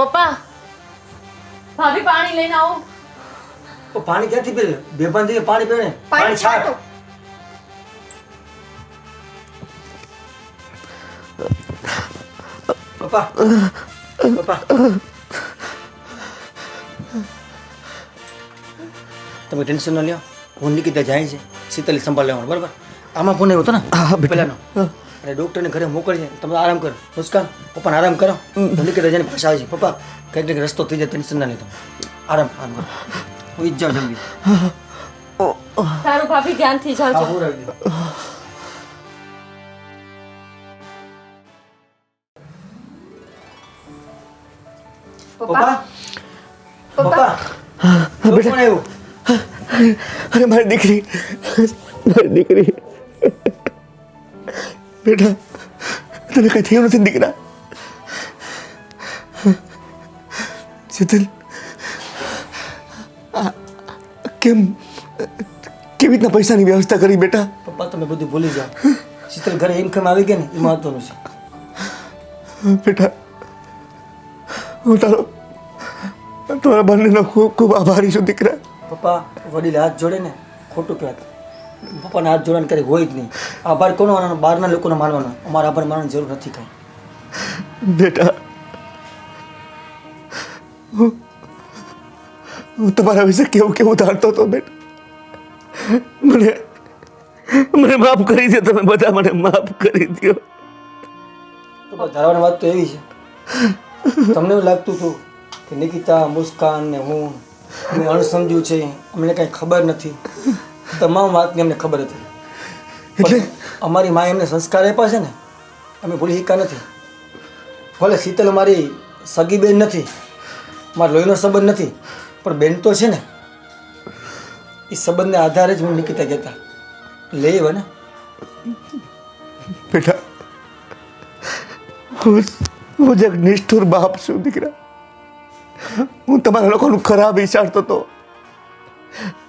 પપ્પા ભાભી પાણી લઈને આવો. ઓ પાણી ક્યાંથી પીવે? બેભાન થઈ પાણી પીવે ને. પાણી છાંટો. પપ્પા પપ્પા તમે ટેન્શન ન લ્યો, હું નિકિતા જાય છે શીતલી સંભાળ લેવાનું બરાબર. આમાં ફોન આવ્યો હતો ને પેલાનો, અને ડૉક્ટરને ઘરે મોકલી છે. તમે આરામ કરો. મુસ્કાન પપ્પાને આરામ કરો, હું નિકિતા જઈને પાછા આવી છે. પપ્પા કંઈક ને કંઈક રસ્તો થઈ જાય, ટેન્શન ના લેતો. આરામ આરામ કરો, હું જ જાઉં જલ્દી. સારું ભાભી ધ્યાનથી હા જાજો. હું રાખજો. પપ્પા પપ્પા કોણ આવ્યું? અરે મારી દીકરી બેટા તને કઈ થયું નથી દીકરા? ચેતન કેવી રીતના પૈસાની વ્યવસ્થા કરી બેટા? પપ્પા તમે બધું ભૂલી જાઓ. શીતલ ઘરે ઇન્કમ આવી ગઈ ને એ મહત્વનું છે. બેટા હું તમારા બંનેનો ખૂબ ખૂબ આભારી છું દીકરા. પપ્પા વડીલે હાથ જોડે ને ખોટું કહેવાય. પપ્પાને હાથ જોડાને ક્યારેક હોય જ નહીં. આભાર કોનો માનવાનો? બહારના લોકોનો માનવાનો. અમારા આભાર માનવાની જરૂર નથી કાંઈ. બેટા હું તમારા વિશે કેવું ધારતો હતો બેટા. મને માફ કરી દો, તમે બધા મને માફ કરી દો. તો ધારવાની વાત તો એવી છે, તમને એવું લાગતું હતું કે નિકિતા મુસ્કાન ને હું અણસમજુ છે, અમને કાંઈ ખબર નથી. તમામ વાતની અમને ખબર હતી. એટલે અમારી માએ એમને સંસ્કાર આપ્યા છે ને, અમે ભૂલી શક્યા નથી. ભલે શીતલ અમારી સગી બેન નથી, મારો લોહીનો સંબંધ નથી, પણ બેન તો છે ને. એ સંબંધને આધારે જ હું નિકિતા કહેતા લઈ આવ્યા ને. બેટા હું જ એક નિષ્ઠુર બાપ છું દીકરા. હું તમારા લોકોનું ખરાબ વિચારતો હતો.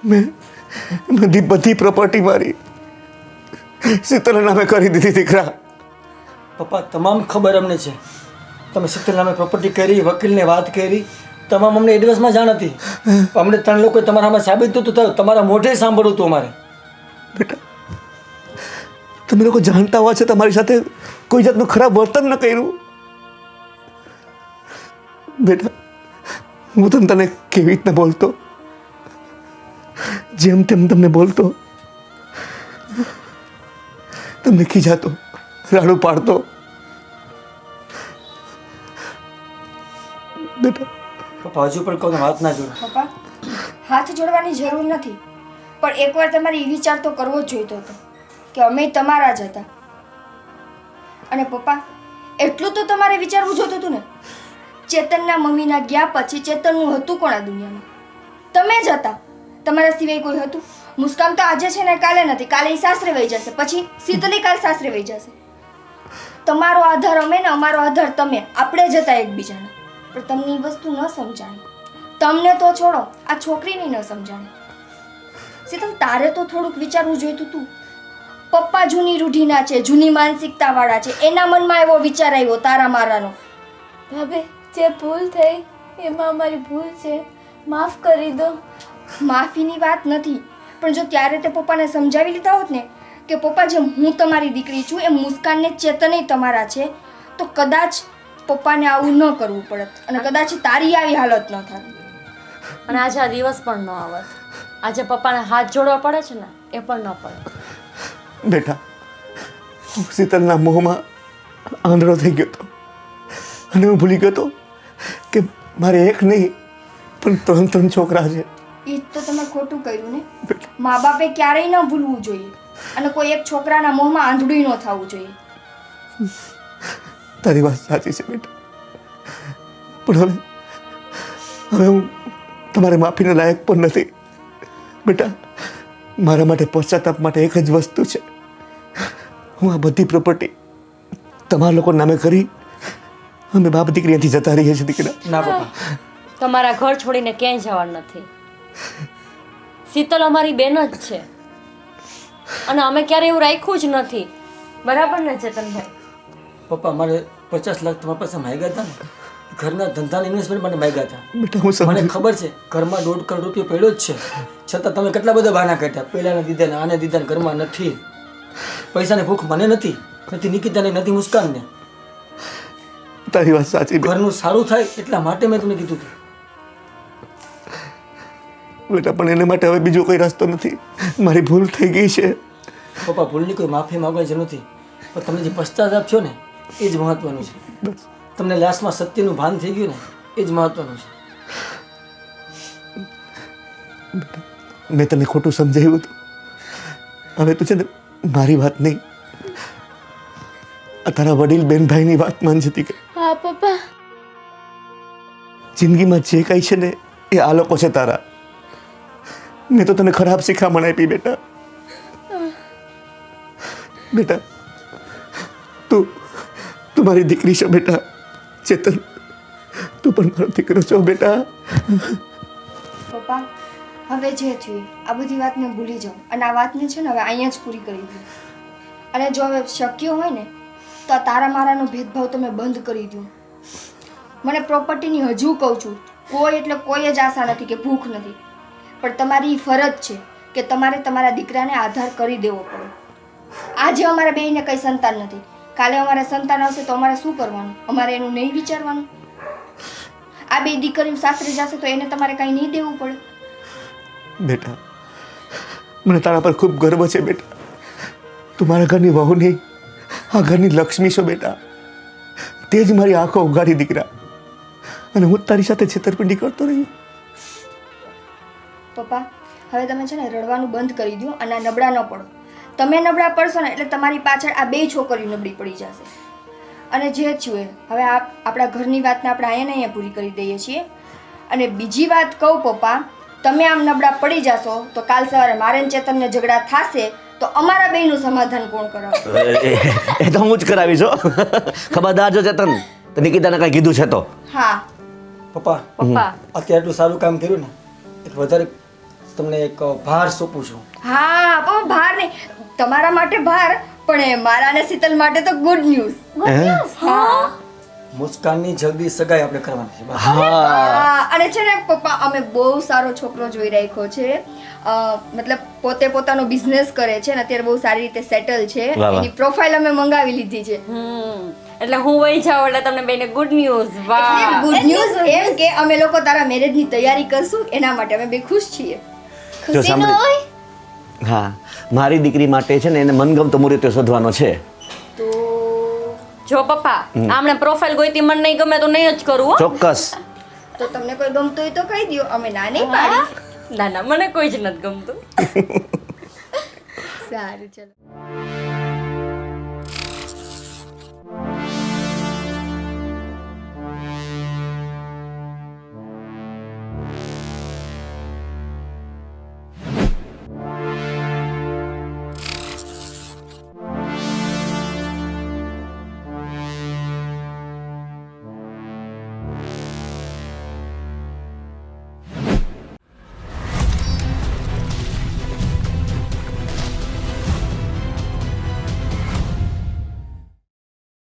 મેં બધી પ્રોપર્ટી મારી શીતલ નામે કરી દીધી દીકરા. પપ્પા તમામ ખબર અમને છે. તમે શીતલ નામે પ્રોપર્ટી કરી, વકીલને વાત કરી, તમામ અમને એડવાન્સમાં જાણ હતી. અમને 3 લોકોએ તમારા સામે સાબિત નહોતું થયું, તમારા મોઢે સાંભળવું હતું અમારે. બેટા, તમે લોકો જાણતા હોવા છે તમારી સાથે કોઈ જાતનું ખરાબ વર્તન ન કર્યું. બેટા, હું તને કેવી રીતના બોલતો, જેમ તેમ તમને બોલતો, તમને ખીજાતો, રાડું પાડતો. બેટા, પપ્પા હજુ પણ કોઈ વાત ના જોડો. પપ્પા હાથ જોડવાની જરૂર નથી, પણ એકવાર તમારે એ વિચાર તો કરવો જ જોઈતો હતો કે અમે તમારા જ હતા. અને પપ્પા એટલું તો તમારે વિચારવું જોતું હતું ને, ચેતનના મમ્મીના ગયા પછી ચેતનનું હતું કોણ આ દુનિયામાં? તમે જ હતા. તમારા સિવાય કોઈ હતું? મુસ્કાન તો આજે છે ને કાલે નથી. કાલે એ સાસરે વહી જશે, પછી શીતલી કાલ સાસરે વહી જશે. તમારો આધાર અમે ને અમારો આધાર તમે, આપણે જ હતા એકબીજાના. પણ તમને એ વસ્તુ ન સમજાણી. તમને તો છોડો, આ છોકરીને ન સમજાણી. શીતલ, તારે તો થોડુંક વિચારવું જોઈતું તું. પપ્પા જૂની રૂઢીના છે, જૂની માનસિકતાવાળા છે, એના મનમાં એવો વિચાર આવ્યો તારા મારાનો. ભાભી, જે ભૂલ થઈ એમાં અમારી ભૂલ છે, માફ કરી દો. માફીની વાત નથી, પણ જો ત્યારે તે પપ્પાને સમજાવી લીધા હોત ને કે પપ્પા, જેમ હું તમારી દીકરી છું એમ મુસ્કાનને ચેતનય તમારા છે, તો કદાચ પપ્પાને આવું ન કરવું પડત અને કદાચ તારી આવી હાલત ન થાત. અને આજે આ દિવસ પણ ન આવત. આજે પપ્પાને હાથ જોડવા પડે છે ને, એ પણ ન પડે. બેટા, હું શીતલના મોહમાં આંધળો થઈ ગયો હતો અને હું ભૂલી ગયો હતો કે મારે એક નહીં પણ 3 છોકરા છે. એ જ તો તમે ખોટું કર્યું ને. મા બાપે ક્યારેય ન ભૂલવું જોઈએ અને કોઈ એક છોકરાના મોહમાં આંધળું ન થવું જોઈએ. તારી વાત સાચી છે બેટા, પણ હવે હું તમારે માફીના લાયક પણ નથી. બેટા, મારા માટે પશ્ચાતાપ માટે એક જ વસ્તુ છે. હું આ બધી પ્રોપર્ટી તમારા લોકો નામે કરી અમે બાપ દીકરી અહીંથી જતા રહીએ છીએ દીકરા. ના પપ્પા, તમારા ઘર છોડીને ક્યાંય જવાનું નથી. શીતલ અમારી બેન જ છે અને અમે ક્યારેય એવું રાખ્યું જ નથી. બરાબર ને ચેતનભાઈ? પપ્પા મારે 50 લાખ તમારા પાસે માંગ્યા હતા ને, ઘરના ધંધાની ઇન્વેસ્ટમેન્ટ માટે માંગ્યા હતા. બેટા, હું મને સમજુ. ખબર છે ઘરમાં 1.5 કરોડ રૂપિયા પડ્યો જ છે, છતાં તમે કેટલા બધા બહાના કાઢ્યા. પેલાને દીધા ને આને દીધા ને ઘરમાં નથી. પૈસાની ભૂખ મને નથી, નથી નિકિતાને, નથી મુસ્કાનને. તારી વાત સાચી બેટા. ઘરનું સારું થાય એટલા માટે મેં તમને કીધું હતું. બેટા, પણ એને માટે હવે બીજો કોઈ રસ્તો નથી. મારી ભૂલ થઈ ગઈ છે. પપ્પા, ભૂલની કોઈ માફી માંગવાની જરૂર નથી, પણ તમને જે પશ્ચાતાપ થયો ને એ જ મહત્વનું છે. બસ, તમને લાસ્ટમાં સત્યનું ભાન થઈ ગયું ને એ જ મહત્વનું છે. મેં તને ખોટું સમજાવ્યું હતું. હવે તું છે ને મારી વાત નહીં, આ તારા વડીલ બેનભાઈની વાત માન જતી કે હા પપ્પા. જિંદગીમાં જે કાંઈ છે ને એ આ લોકો છે તારા. મેં તો તને ખરાબ શિખામણ આપી બેટા. બેટા, તું મારી દીકરી છો બેટા. ચેતન, તું પણ મારો દીકરો છો બેટા. પપ્પા, હવે જે થયું આ બધી વાતને ભૂલી જાઓ અને આ વાતને છે ને હવે અહીંયા જ પૂરી કરી દો. અને જો હવે શક્ય હોય ને તો આ તારા મારાનો ભેદભાવ તમે બંધ કરી દો. મને પ્રોપર્ટીની હજુ કહું છું, કોઈ એટલે કોઈ જ આશા નથી કે ભૂખ નથી, પણ તમારી ફરજ છે કે તમારે તમારા દીકરાને આધાર કરી દેવો પડે. આજે અમારા બેયને કંઈ સંતાન નથી, કાલે અમારે સંતાન આવશે તો અમારે શું કરવાનું? અમારે એનું નહીં વિચારવાનું? આ 2 દીકરીઓ સાસરે જશે તો એને તમારે કાંઈ નહીં દેવું પડે? બેટા, મને તારા પર ખૂબ ગર્વ છે બેટા. તું મારા ઘરની વહુ નહીં, આ ઘરની લક્ષ્મી છો બેટા. તે જ મારી આંખો ઉગાડી દીકરા, અને હું તારી સાથે છેતરપિંડી કરતો રહ્યો. પપ્પા, હવે તમે છે ને રડવાનું બંધ કરી દો અને આ નબળા ન પડો. તમે નબળા પડશો ને એટલે તમારી પાછળ આ 2 છોકરીઓ નબળી પડી જશે. અને જે થયું હવે આપણા ઘરની વાતને આપણે અહીંયા પૂરી કરી દઈએ છીએ. અને બીજી વાત કહું પપ્પા, તમે આમ નબળા પડી જશો તો કાલ સવારે મારે ને ચેતનને ઝઘડા થશે તો અમારા બેયનું સમાધાન કોણ કરાવે? એ તો હું જ કરાવીશ હો. ખબરદાર જો ચેતન તો નિકિતાને કાંઈ કીધું છે તો. હા. પપ્પા પપ્પા અત્યારે આટલું સારું કામ કર્યું ને એટલે વધારે તમને એક ભાર સોંપું છું. હા પણ ભાર નહીં, તમારા માટે ભાર, પણ મારા અને શીતલ માટે તો ગુડ ન્યૂઝ. હે? હા. મુસ્કાનની જલ્દી સગાઈ આપણે કરવાની છે બસ. હા, અને છે ને પપ્પા, અમે બહુ સારો છોકરો જોઈ રાખ્યો છે. મતલબ પોતે પોતાનો બિઝનેસ કરે છે ને અત્યારે બહુ સારી રીતે સેટલ છે. વાહ, વાહ. એની પ્રોફાઇલ અમે મંગાવી લીધી છે. એટલે હું વહી જાઉં એટલે તમને બેને ગુડ ન્યૂઝ. વાહ. ગુડ ન્યૂઝ એમ કે અમે લોકો તારા મેરેજની તૈયારી કરશું, એના માટે અમે બે ખુશ છીએ. જો ખુશીનો સાંભળી. હોય હા, મારી દીકરી માટે છે ને એને મનગમતો મુહૂર્ત શોધવાનો છે. તો જો પપ્પા આમને પ્રોફાઇલ ગોઈતી મને નહીં ગમે તો નહીં જ કરું હો. ચોક્કસ. તો તમને કોઈ ગમતું હોય તો કહી દો, અમે ના નહીં પાડી. ના ના મને કોઈ જ નથી ગમતું. સારું, ચલો.